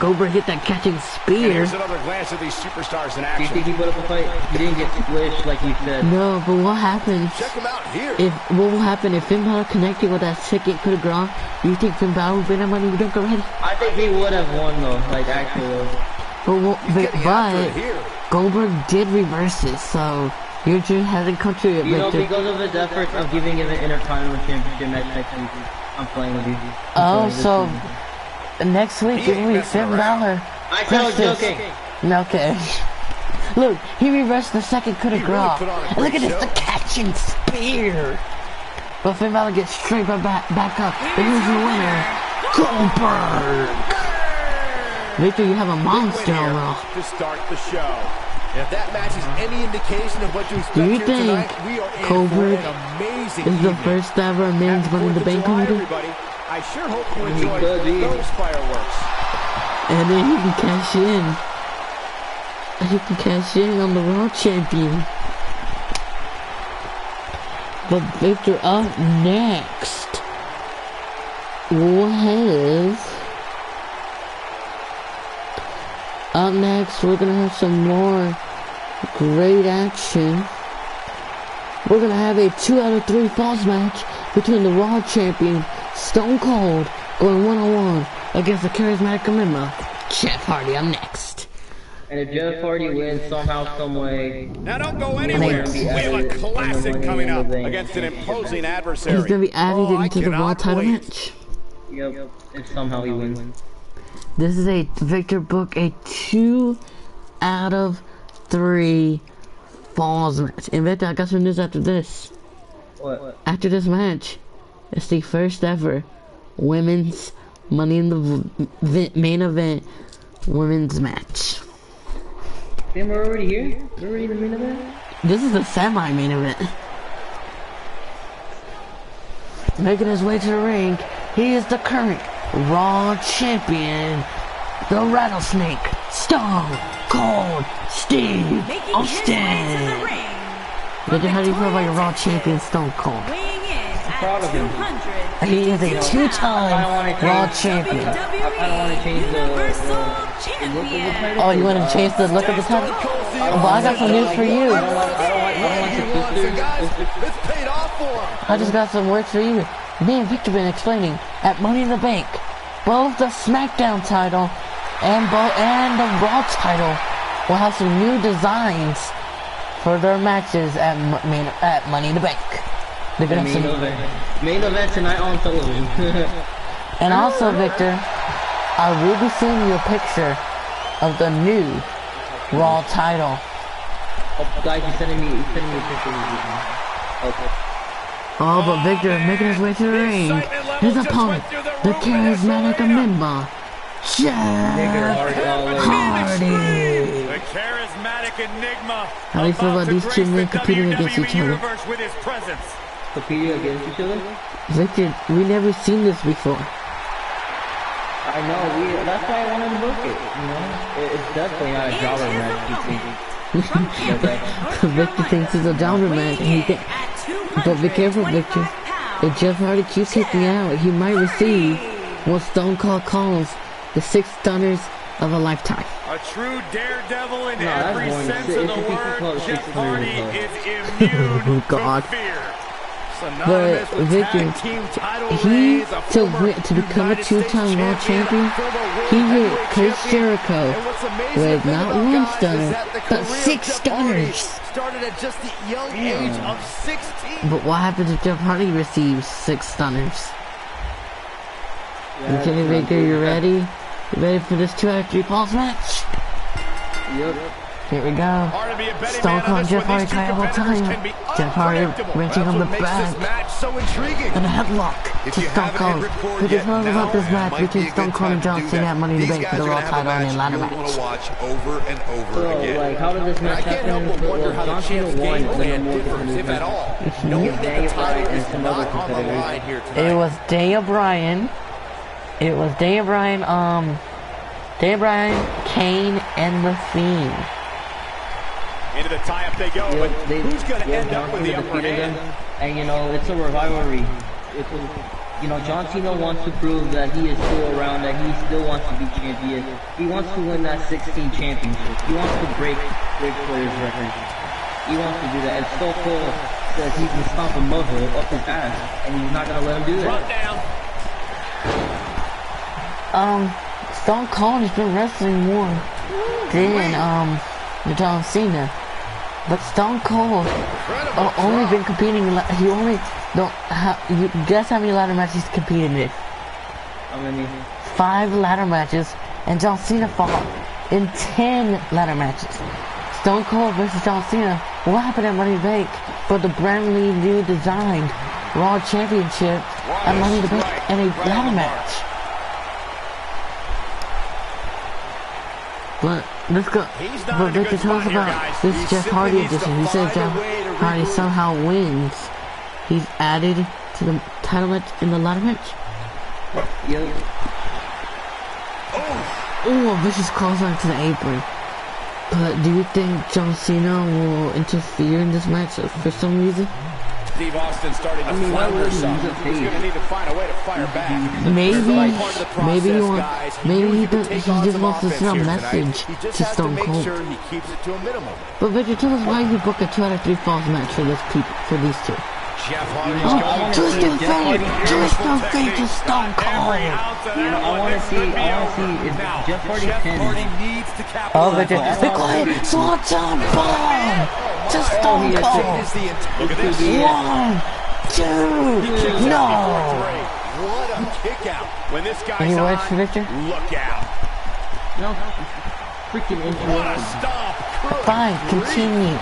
Goldberg hit that catching spear. Here's another glance at these superstars in Do you action. think he put up a fight? He didn't get squished like you said. No, but what happened? Check him out here. What will happen if Finn Balor connected with that second coup de grace? Do you think Finn Balor would win that Money in the Bank already? I think he would have won though, like actually though. But Goldberg did reverse it, so your dream hasn't come true yet. You know, because of his efforts, I'm giving him an Intercontinental Championship match next week. I'm playing with you. Oh, so next week it will be Finn Balor. I was joking. Okay. Look, he reversed the second coup de grace. And look at this, the catching spear. But Finn Balor gets straight back up. And here's your winner, Goldberg. Victor, you have a monster overall. To start the show. If that match is any indication of what to expect Do you here think tonight, we are in Goldberg for an amazing is the evening. first ever men's Money in the Bank holder? Everybody, I sure hope you He enjoyed could be. those fireworks. And then he can cash in. He can cash in on the World Champion. But Victor, up next, we'll have... Up next, we're gonna have some more great action. We're gonna have a 2 out of 3 falls match between the World Champion, Stone Cold, going one-on-one against the charismatic member, Jeff Hardy. Up next. And if Jeff Hardy wins somehow, some way, Now don't go anywhere. We have a classic coming up against an imposing adversary. He's gonna be added into the World title wait. match. yep, if somehow he wins. This is a Victor book, a 2 out of 3 falls match. And Victor, I got some news after this. What? After this match, it's the first ever women's Money in the main event women's match. Damn, we're already here? We're already in the main event? This is the semi-main event. Making his way to the ring, he is the current Raw Champion, the Rattlesnake, Stone Cold Steve Making his way to Austin. the ring. Victor, how do you feel about your Raw Champion, Stone Cold? Weighing in proud at of him. 200. He is a I two-time don't wanna Raw change- Champion. I kinda wanna change the Universal look of the Champion. title. Oh, you want to change the look of the title? Well, I got some news for you. I don't want the sisters. It's paid off for him. I just got some words for you. Me and Victor been explaining at Money in the Bank, both the SmackDown title and the Raw title will have some new designs for their matches at Money in the Bank. They're gonna have some, Main event tonight on television. and also Victor, I will be sending you a picture of the new Raw title. Oh, guys, he's sending me a picture. Okay. Oh, but Victor making his way to the ring. His opponent, the charismatic member, Jeff Hardy. The charismatic enigma. How do you feel about these two men competing against each other? With his presence. Competing against each other? Victor, we never seen this before. I know, that's why I wanted to book it, you know? It's definitely not a jobber match. Victor thinks it's a jobber match, and but be careful, Victor. If Jeff Hardy keeps kicking out, he might receive what Stone Cold calls the 6 stunners of a lifetime. A true daredevil in that's every boring. sense If of you the could call word, it Jeff 6 Hardy stunners, is immune Oh, God. from fear. But Victor, he to become a two-time world champion, he hit Chris Jericho with not one stunner, but 6 stunners. Started at just the young age of 16. But what happens if Jeff Hardy receives 6 stunners? Okay, Victor, you ready? You ready for this 2 out of 3 falls match? Yep. Here we go. Stone Cold and Jeff Hardy tie all time. Jeff Hardy wrenching on the back. And a headlock to Stone Cold. We just learned about this match between Stone Cold and John Cena at Money in the Bank for the Raw title and a ladder match. Like, how did this match happen? Well, John Cena won If at all. Knowing that the title is not on the line here tonight. It was Daniel Bryan. It was Daniel Bryan, Kane, and The Fiend. Into the tie-up they go, but who's going to end up with the upper hand? And, you know, it's a rivalry. You know, John Cena wants to prove that he is still around, that he still wants to be champion. He wants to win that 16 championship. He wants to break Flair's record. He wants to do that. And Stone Cold says he can stomp a muzzle up his ass, and he's not going to let him do that. Front down. Stone Cold has been wrestling more than, John Cena. But Stone Cold only been competing. He only you guess how many ladder matches he's competed in? How many? 5 ladder matches, and John Cena fought in 10 ladder matches. Stone Cold versus John Cena. What happened at Money in the Bank for the brand new designed Raw Championship at Money in the Bank and a ladder match? But let's go. But Victor, tell us about this Jeff Hardy edition. He says Jeff Hardy somehow wins. He's added to the title match in the ladder match. Yep. Oh, a vicious clothesline to the apron. But do you think John Cena will interfere in this match for some reason? Steve Austin starting to flounder some. He's going to need to find a way to fire back. Maybe he just wants to send a message to Stone Cold. But Victor, tell us why you book a 2 out of 3 falls match for these two. Jeff Hardy. Twist your fate to Stone Cold. You know, I want to see if Jeff Hardy needs to capitalize. Oh, Victor, be quiet. Swanton bomb to Stone Cold. Look at this. 1, 2, no. What a kick out. When this guy's Any words on, for Victor? look out. No, freaking What a interesting. stomp. Fine, continue.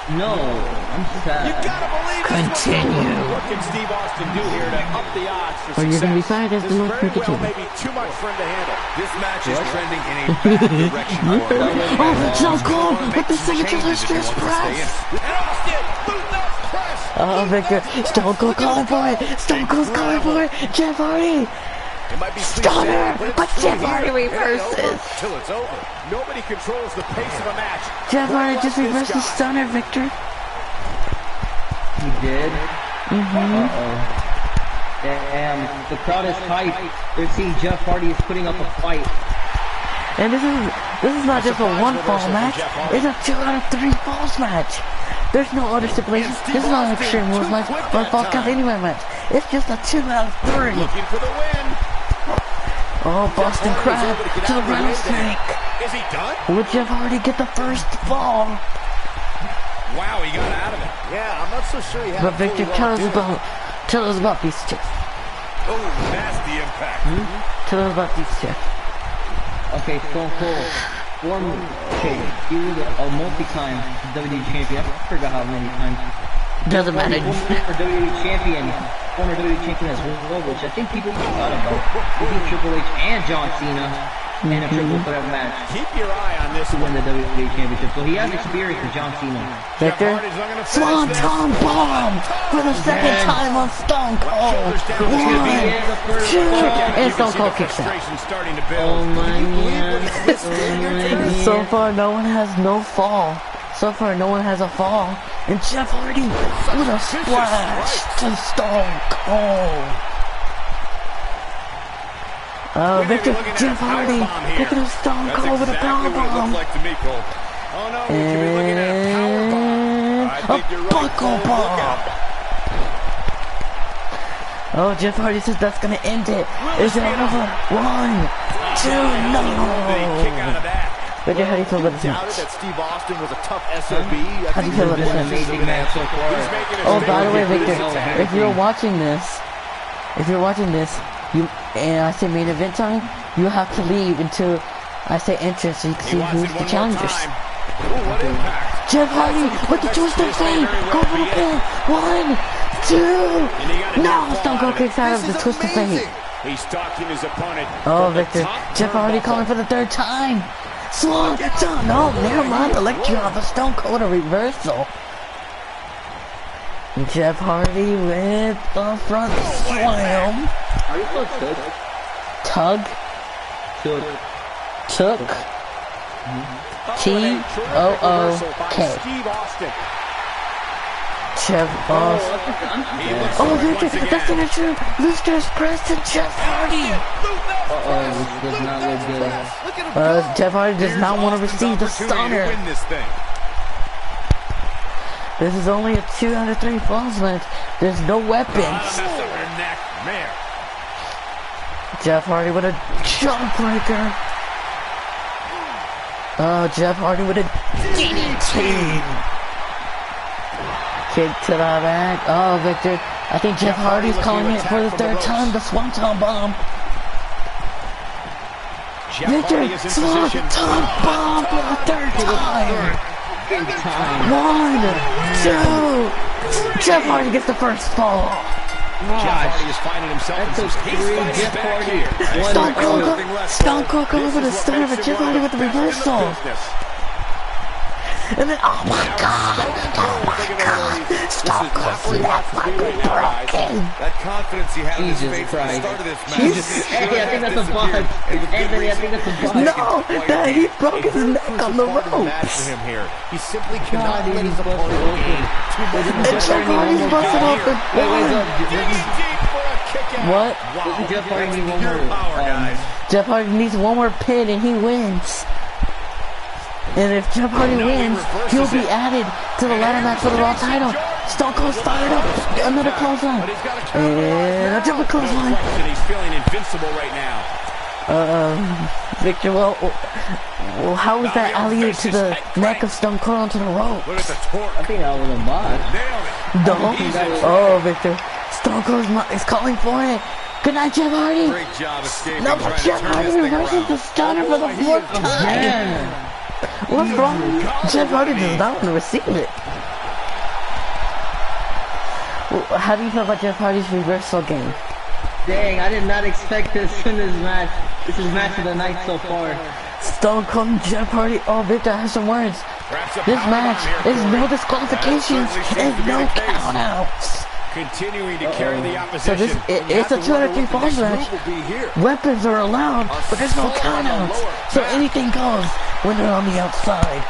No, I'm sad. You gotta believe this. Continue. What can Steve Austin do here to up the odds for Or you're going to be success? fired as the This North very Cricket well team. may be too much for him to handle. This match is trending in a bad direction for him. Oh, Stone Cold with the signature illustrious press. And Austin, boot up press. Oh, Victor, Stone Cold calling for it. Stone Cold's calling for it. Jeff Hardy. It might be Stunner, but Jeff Hardy reverses. till it's over. Nobody controls the pace of a match. Jeff Hardy just reversed the stunner, Victor. He did? Uh-oh. Damn, the crowd is hyped. They're seeing Jeff Hardy is putting up a fight. And this is not just a 1 fall match. It's a 2 out of 3 falls match. There's no other stipulations. This is not an Extreme Rules match or a Falls Count Anywhere match. It's just a 2 out of 3. Looking for the win. Oh, Boston Crab to the rattlesnake. Is he done? Will Jeff Hardy get the first fall? Wow, he got out of it. Yeah, I'm not so sure he had But Victor, tell us about these two. Oh, nasty impact. Tell us about these two. Okay, Stone Cold. He was a multi-time WWE champion. I forgot how many times. Doesn't matter. Former WWE champion as well, which I think people forgot about. He beat Triple H and John Cena in a triple threat match Keep your eye on this to win one. the WWE championship. So he has experience with John Cena. Victor, Swanton bomb for the second time on Stone Cold. 1, 2, and Stone Cold kicks out. Oh my god. So far, no one has no fall. So far, no one has a fall. And Jeff Hardy with a splash to Stone Cold. Victor, Jeff Hardy picking up Stone Cold with a powerbomb. And a buckle bomb. Oh, Jeff Hardy says that's gonna end it. Is it over? 1, 2, no! Victor, how do you feel about this match? That Steve Austin was a tough SOB. How do you feel about this match? Oh, by the way, Victor, if you're watching this, and I say main event time, you have to leave until I say entrance so you can see who's the challengers. Jeff Hardy with the twisted fade. Go for the pin. 1, 2. No, Stone Cold kicks out of the twisted fade. He's stalking his opponent. Oh, Victor. Jeff Hardy calling for the 3rd time. Swan. No, never mind. The leg drop. The Stone Cold a reversal. Jeff Hardy with the front slam. Are you supposed to Took. T-O-O-K. Jeff Austin. Oh, Victor, that's not true. Luster's press to Jeff Hardy. this does not look good. Jeff Hardy does not want to receive the stunner. This is only a 2 out of 3 falls match. There's no weapons. Jeff Hardy with a jawbreaker. Oh, Jeff Hardy with a DDT. Kick to the back. Oh, Victor. I think Jeff Hardy's calling it for the 3rd time. The Swanton Bomb. Victor, Swanton Bomb for the 3rd time. 1, 2. Jeff Hardy gets the first fall. Jeff Hardy is finding himself in some Jeff Hardy. Stone Cold going for the stunner, but Jeff Hardy with the reversal. And then, oh my God, Stone Cold left fucking broken. That confidence he had in his face at the start of this match. Hey, I think that's a bug. Anthony, I think that's a bug. No, that he broke his neck on the ropes. He simply cannot let his opponent gain too much. And Jeff Hardy's busted open. What? Jeff Hardy needs one more. Jeff Hardy needs one more pin and he wins. And if Jeff Hardy wins, he'll be added to the ladder match for the Raw title. Stone Cold's fired up. Another clothesline. And a double clothesline. He's feeling invincible right now. Victor, well, how was that alley to the neck of Stone Cold onto the rope? Look at the torque. I think that was a bot. Oh, Victor. Stone Cold is calling for it. Good night, Jeff Hardy. Great job escaping. No, but Jeff Hardy reverses the stunner for the 4th time. What's wrong? Jeff Hardy does not want to receive it. Well, how do you feel about Jeff Hardy's reversal game? Dang, I did not expect this in this match. This is match of the night so far. Stone Cold and Jeff Hardy. Oh, Victor, I have some words. This match is no disqualifications and no countouts. Continuing to carry the opposition. So this, it's a 2 out of 3 falls match. Weapons are allowed, but there's no countouts. So anything goes when they're on the outside.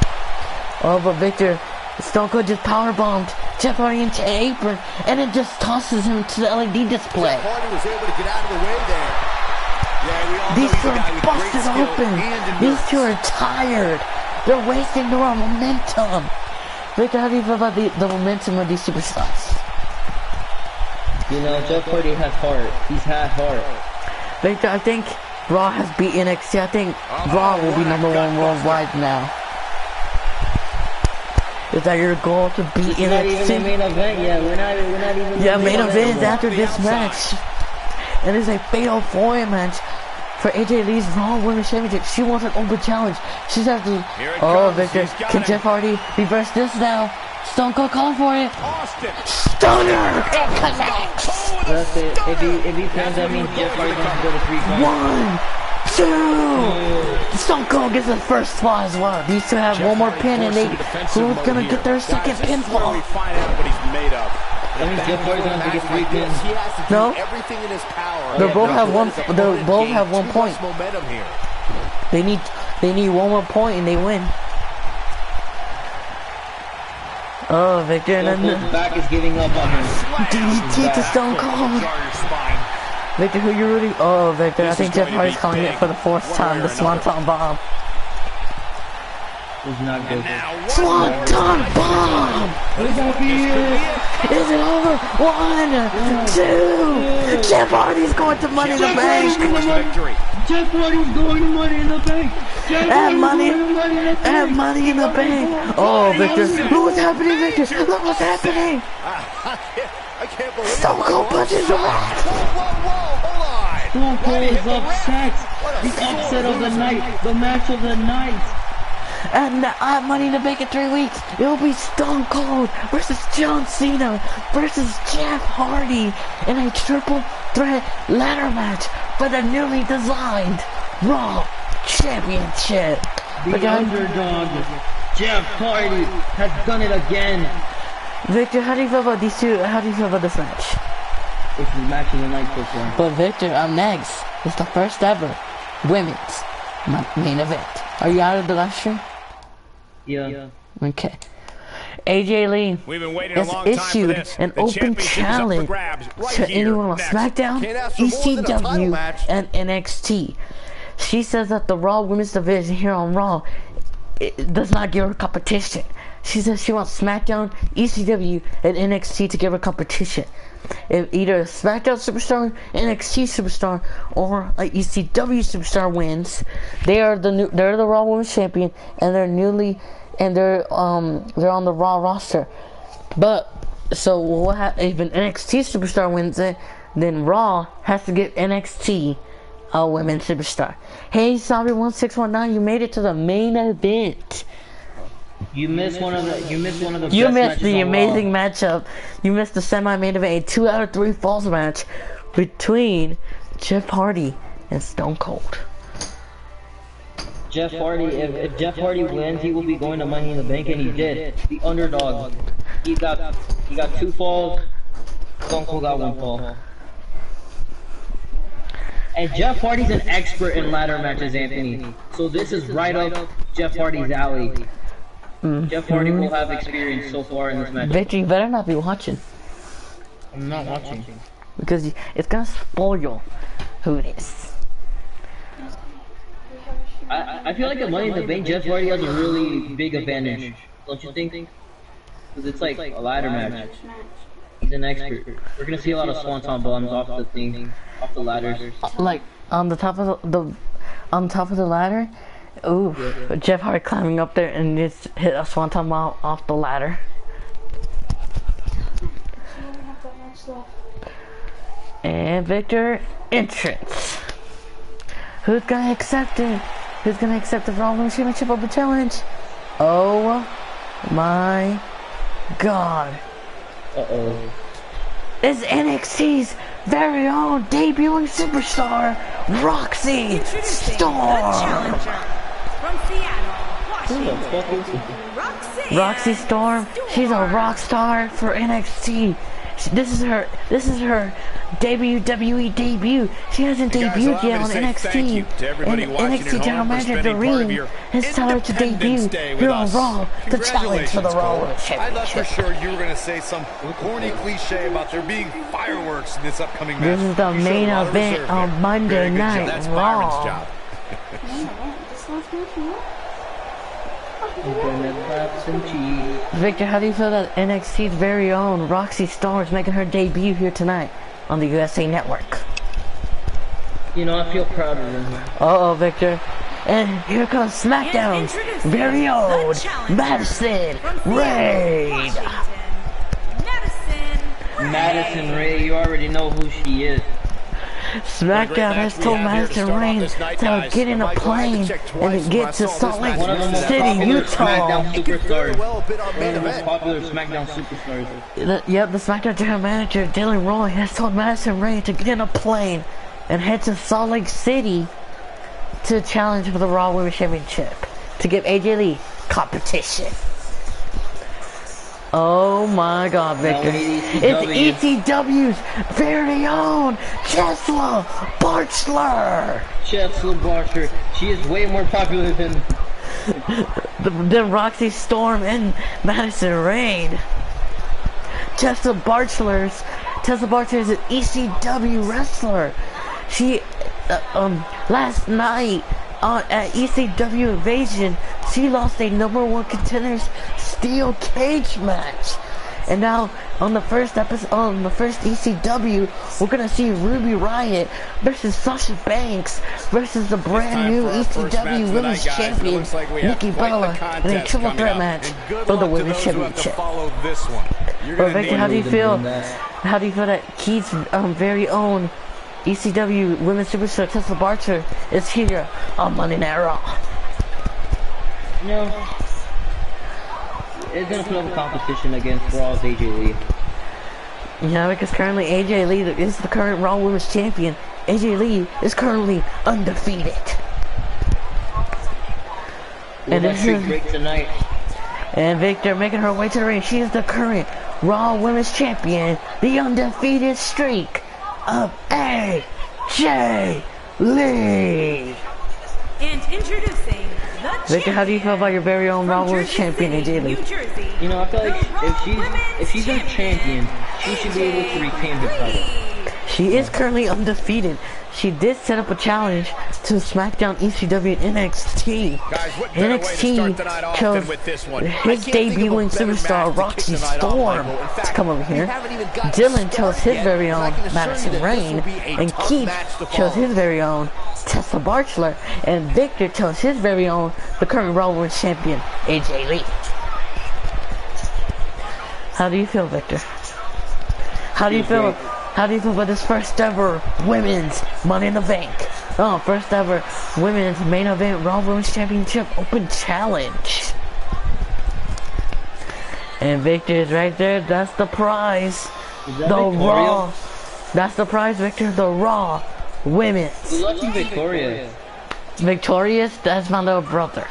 Oh, but Victor, Stone Cold just powerbombed Jeff Hardy into an apron and it just tosses him to the LED display. Hardy was able to get out of the way there. These two are busted open. These two are tired. They're wasting their own momentum. Victor, how do you feel about the momentum of these superstars? You know, Jeff Hardy has heart. He's had heart. Victor, I think Raw has beat NXT. I think Raw will be #1 worldwide now. Is that your goal to beat NXT? Not even the main event yet. We're not even. Yeah, main event is after this match. It is a fatal 4-way match for AJ Lee's Raw Women's Championship. She wants an open challenge. She's have to. Oh, Victor, can Jeff Hardy reverse this now? Stone Cold calling for it. Stunner! It connects! That's it. If he pins, that means Jeff Hardy wants to go to 3 1, 2! Stone Cold gets the first spot as well. These two have one more pin and who's gonna get their second pinfall? That means Jeff Hardy's gonna have to get 3 pins. No. They both have 1 point. They need one more point and they win. Oh, Victor, and then the back is giving up on him. DDT to Stone Cold. Victor, who you rooting? Oh, Victor, I think Jeff Hardy's calling it for the 4th time. The Swanton Bomb. It's not good. Swanton Bomb! Is it over? 1, 2. Jeff Hardy's going to Money in the Bank. Jeff Hardy's going to Money in the Bank. And Money in the Bank. Oh, Victor. Look what's happening, Victor. Look what's happening. I can't believe it. Stone Cold punches the Rock. Whoa, Stone Cold is upset. The upset of the night. The match of the night. And Money in the Bank in 3 weeks. It'll be Stone Cold versus John Cena versus Jeff Hardy in a triple threat ladder match for the newly designed Raw Championship. The underdog, Jeff Hardy, has done it again. Victor, how do you feel about these two? How do you feel about this match? It's the match of the night so far. But Victor, I'm next. It's the first ever women's main event. Are you out of the live stream? Yeah. Okay. AJ Lee has issued an open challenge to anyone on SmackDown, ECW, and NXT. She says that the Raw Women's Division here on Raw does not give her competition. She says she wants SmackDown, ECW, and NXT to give her competition. If either a SmackDown superstar, NXT superstar, or a ECW superstar wins, they're the Raw Women's Champion, and they're on the Raw roster. But so what if an NXT superstar wins it, then Raw has to give NXT a women's superstar. Hey, Zombie 1619, you made it to the main event. You missed one of the. You missed the amazing matchup. You missed the semi-main event, a 2 out of 3 falls match between Jeff Hardy and Stone Cold. Jeff Hardy. If Jeff Hardy wins, he will be going to Money in the Bank, and he did. The underdog. He got 2 falls. Stone Cold got 1 fall. And Jeff Hardy's an expert in ladder matches, Anthony. So this is right up Jeff Hardy's alley. Jeff Hardy will have experience so far in this match. Victor, you better not be watching. I'm not watching. Because it's gonna spoil who it is. I feel like at Money in the Bank, Jeff Hardy has a really big advantage. Don't you think? Because it's like a ladder match. He's an expert. We're gonna see a lot of swanton bombs off the ladders. Like on the top of the ladder. Ooh, yeah. Jeff Hardy climbing up there and just hit a swanton bomb off the ladder. And Victor, entrance. Who's gonna accept it? Who's gonna accept the Raw Women's Championship Open Challenge? Oh my God. Uh-oh. It's NXT's very own debuting superstar, Roxy Storm. From Seattle, Washington, Roxy Storm. She's a rock star for NXT. This is her WWE debut. She hasn't debuted yet on NXT. And NXT General Manager Doreen has told her to debut here on Raw to challenge for the Raw World Championship. I thought for sure you were going to say some corny cliche about there being fireworks in this upcoming match. This is the main event on Monday Night Raw. Victor, how do you feel that NXT's very own Roxy Storm is making her debut here tonight on the USA Network? You know, I feel proud of her. Uh-oh, Victor. And here comes SmackDown's very own Madison Rayne. Madison Rayne, you already know who she is. SmackDown has told Madison Rayne to get in a plane and get to Salt Lake City, Utah. One of the most popular SmackDown superstars. Yep, the SmackDown General Manager, Dylan Roy, has told Madison Rayne to get in a plane and head to Salt Lake City to challenge for the Raw Women's Championship to give AJ Lee competition. Oh my God, Victor. It's ECW's very own Chesla Barchler. Chesla Barchler. She is way more popular than Roxy Storm and Madison Rayne. Chesla Barchler is an ECW wrestler. She, last night at ECW Invasion, she lost a #1 contenders steel cage match, and now on the first episode, on the first ECW, we're gonna see Ruby Riott versus Sasha Banks versus the brand new ECW Women's Champion Nikki Bella in a triple threat match for the Women's Championship. But Victor, how do you feel? How do you feel that Keith's very own ECW Women's Superstar Tessa Barcher is here on Monday Night Raw? You know, it's gonna put up a competition against Raw's AJ Lee. Yeah, because currently AJ Lee is the current Raw Women's Champion. AJ Lee is currently undefeated. And this is break tonight. And Victor making her way to the ring. She is the current Raw Women's Champion, the undefeated streak of AJ Lee. And introducing the Victor, how do you feel about your very own Raw Women's Champion, AJ Lee? You know, I feel like if she's a champion, she should be able to retain her title. She is currently undefeated. She did set up a challenge to SmackDown, ECW, and NXT. Guys, what better way to start the night off than with this one? His debuting superstar Roxy Storm to come over here. Dylan chose his very own Madison Rayne, and Keith chose his very own Tessa Barchler, and Victor chose his very own, the current Raw Women's Champion, AJ Lee. How do you feel, Victor? How do you feel? How do you feel about this first ever women's Money in the Bank? Oh, first ever women's main event Raw Women's Championship Open Challenge. And Victor is right there. That's the prize. The Raw. That's the prize, Victor. The Raw Women's. Who's watching Victoria? Victorious? That's my little brother.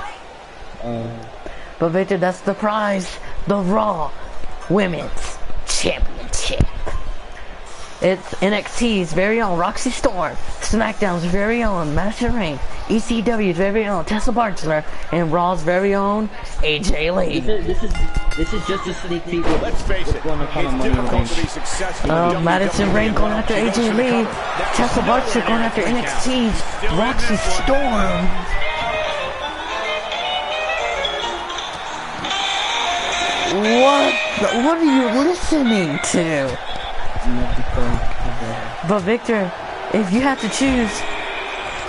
But Victor, that's the prize. The Raw Women's Championship. It's NXT's very own Roxy Storm, SmackDown's very own Madison Rayne, ECW's very own Tessa Barchler, and Raw's very own AJ Lee. This is just a sneak peek. Let's face it, it's difficult to be successful. Madison Rayne going after AJ Lee, Tessa Barchler going after NXT's Roxy Storm. What are you listening to? But Victor, if you had to choose,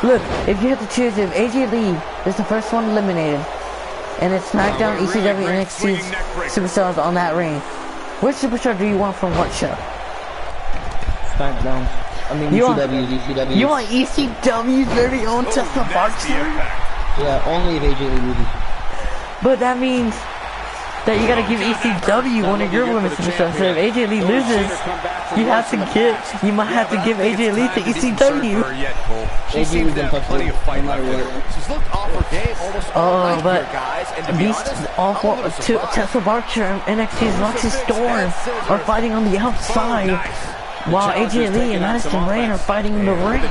look, if you had to choose if AJ Lee is the first one eliminated, and it's SmackDown, ECW, NXT's superstars on that ring, which superstar do you want from what show? SmackDown. I mean, ECW. You want ECW's very own Tessa Barchler? Yeah, only if AJ Lee loses. But that means that you gotta give ECW one of your women's superstars. So if AJ Lee loses, you might have to give AJ Lee to ECW. AJ Lee's been plenty of fight no matter what. She's looked off her game almost all night here, guys. And these awful Tessa Barchler and NXT's Roxy Storm are fighting on the outside, while AJ Lee and Madison Rayne are fighting in the ring.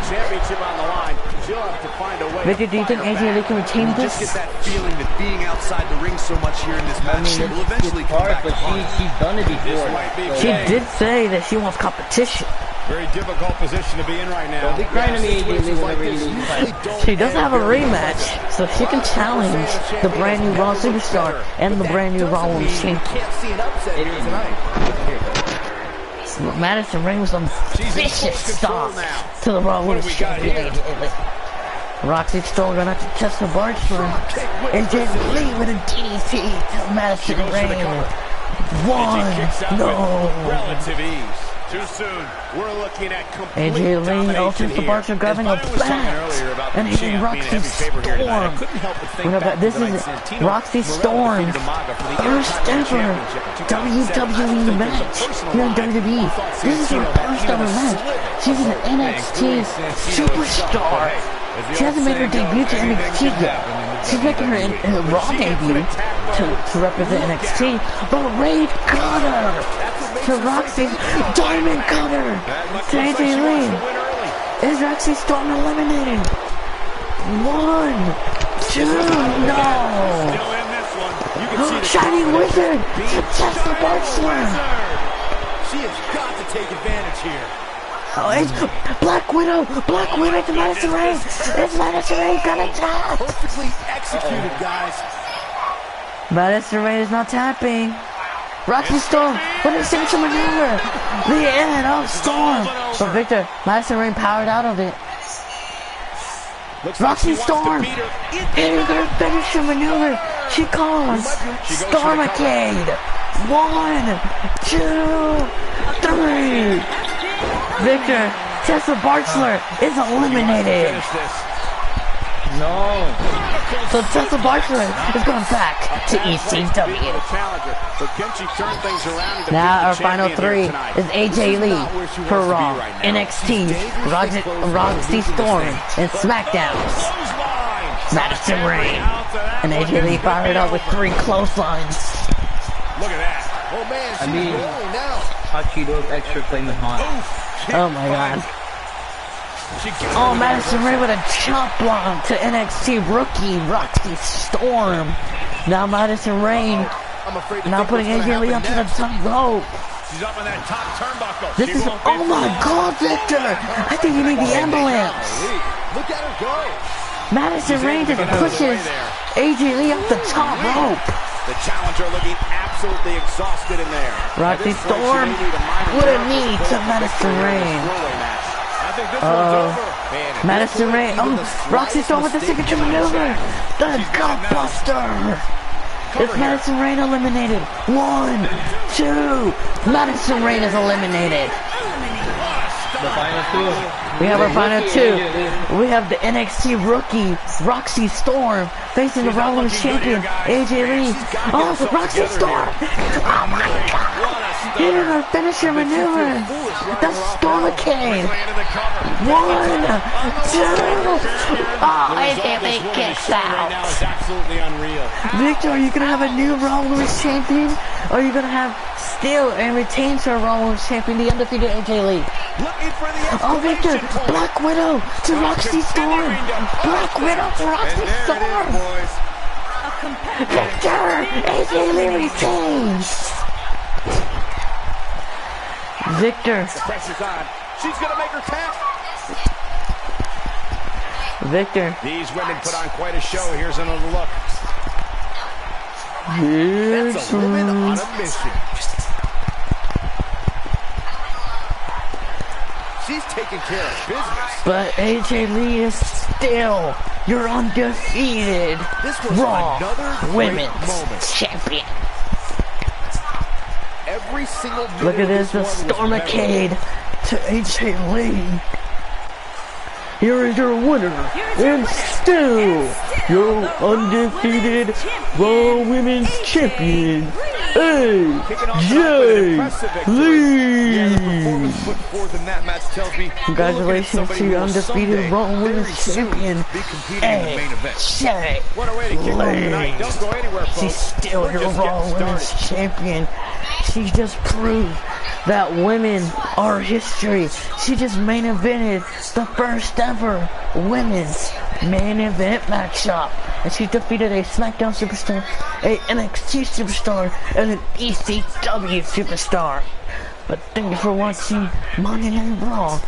Victor, do you think AJ Lee can retain this? Just get that feeling that being outside the ring so much here in this match will eventually come back to haunt her. She's done it before. She did say that she wants competition. Very difficult position to be in right now. Don't be crying to me, AJ Lee, whenever you lose the fight. She does have a rematch, so she can challenge the brand new Raw Superstar and the brand new Raw Women's Champion. Madison Rayne with some vicious stop to the Raw Women's Champion. Roxy Storm going out to Tessa Barchler, and AJ Lee with a DDT to Madison Rayne. Relative ease. Too soon. We're looking at complete AJ Lee, also Tessa Barchler grabbing a bat and hitting Roxy Storm. This is Roxy Storm's first ever WWE match here in WWE. This is her first ever match. She's an NXT superstar. She hasn't made her debut to NXT yet. She's making her Raw debut to represent NXT. But Raid Cutter to Roxy's Diamond Cutter to AJ Lee. Is Roxy Storm eliminated? 1, 2, no! Shining Wizard to Tessa Barchler. She has got to take advantage here. Oh, it's Black Widow to Madison Rayne. It's Madison Rayne gonna tap. Perfectly executed, guys. Madison Rayne is not tapping. Roxy Storm with a signature maneuver. The end of Storm. But Victor, Madison Rayne powered out of it. Roxy Storm. Here her finisher maneuver. She calls Stormacade. 1, 2, 3. Victor, Tessa Bartzler is eliminated. No. So Tessa Bartzler is going back to ECW. Now our final 3 is AJ Lee for Raw, NXT, Roxy Storm, and SmackDown. Madison Rayne. And AJ Lee fired up with 3 clotheslines. Look at that. Oh man, I mean, Hot Cheetos extra claiming hot. Oh my god. Oh, Madison Rayne with a chop block to NXT rookie Roxy Storm. Now Madison Rayne now putting AJ Lee up to the top rope. She's up in that top turnbuckle. This is, oh my god, Victor! I think you need the ambulance. Look at her go. Madison Rayne just pushes AJ Lee up the top rope. The challenger looking absolutely exhausted in there. Roxy Storm with a knee to Madison Rayne. Madison Rayne. Oh, Roxy Storm with the signature maneuver. The Gutbuster. Is Madison Rayne eliminated? 1, 2. Madison Rayne is eliminated. The final 2. We have our final 2. We have the NXT rookie Roxy Storm facing the Raw Women's Champion AJ Lee. Oh, Roxy Storm! Oh my god! Here her finisher maneuver. The Stormacade. 1, 2. Oh, AJ Lee kicks out. That was absolutely unreal. Victor, are you gonna have a new Raw Women's Champion? Or are you gonna have still and retains her Raw Women's Champion, the undefeated AJ Lee? Oh, Victor, Black Widow to Roxy Storm. Black Widow to Roxy Storm. Victor, AJ Lee retains. Victor. Pressure's on. She's gonna make her tap. Victor. These women put on quite a show. Here's another look. That's a woman on a mission. She's taking care of business. But AJ Lee is still your undefeated Raw Women's Champion. Every single look at this, the Stormacade to AJ Lee. Here is your winner, and still your undefeated Raw Women's Champion, AJ Lee. Congratulations to your undefeated Raw Women's Champion, AJ Lee. She's still your Raw Women's Champion. She just proved that women are history. She just main evented the first ever women's main event matchup. And she defeated a SmackDown superstar, a NXT superstar, and an ECW superstar. But thank you for watching Monday Night Raw,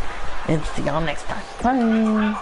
and see y'all next time. Bye.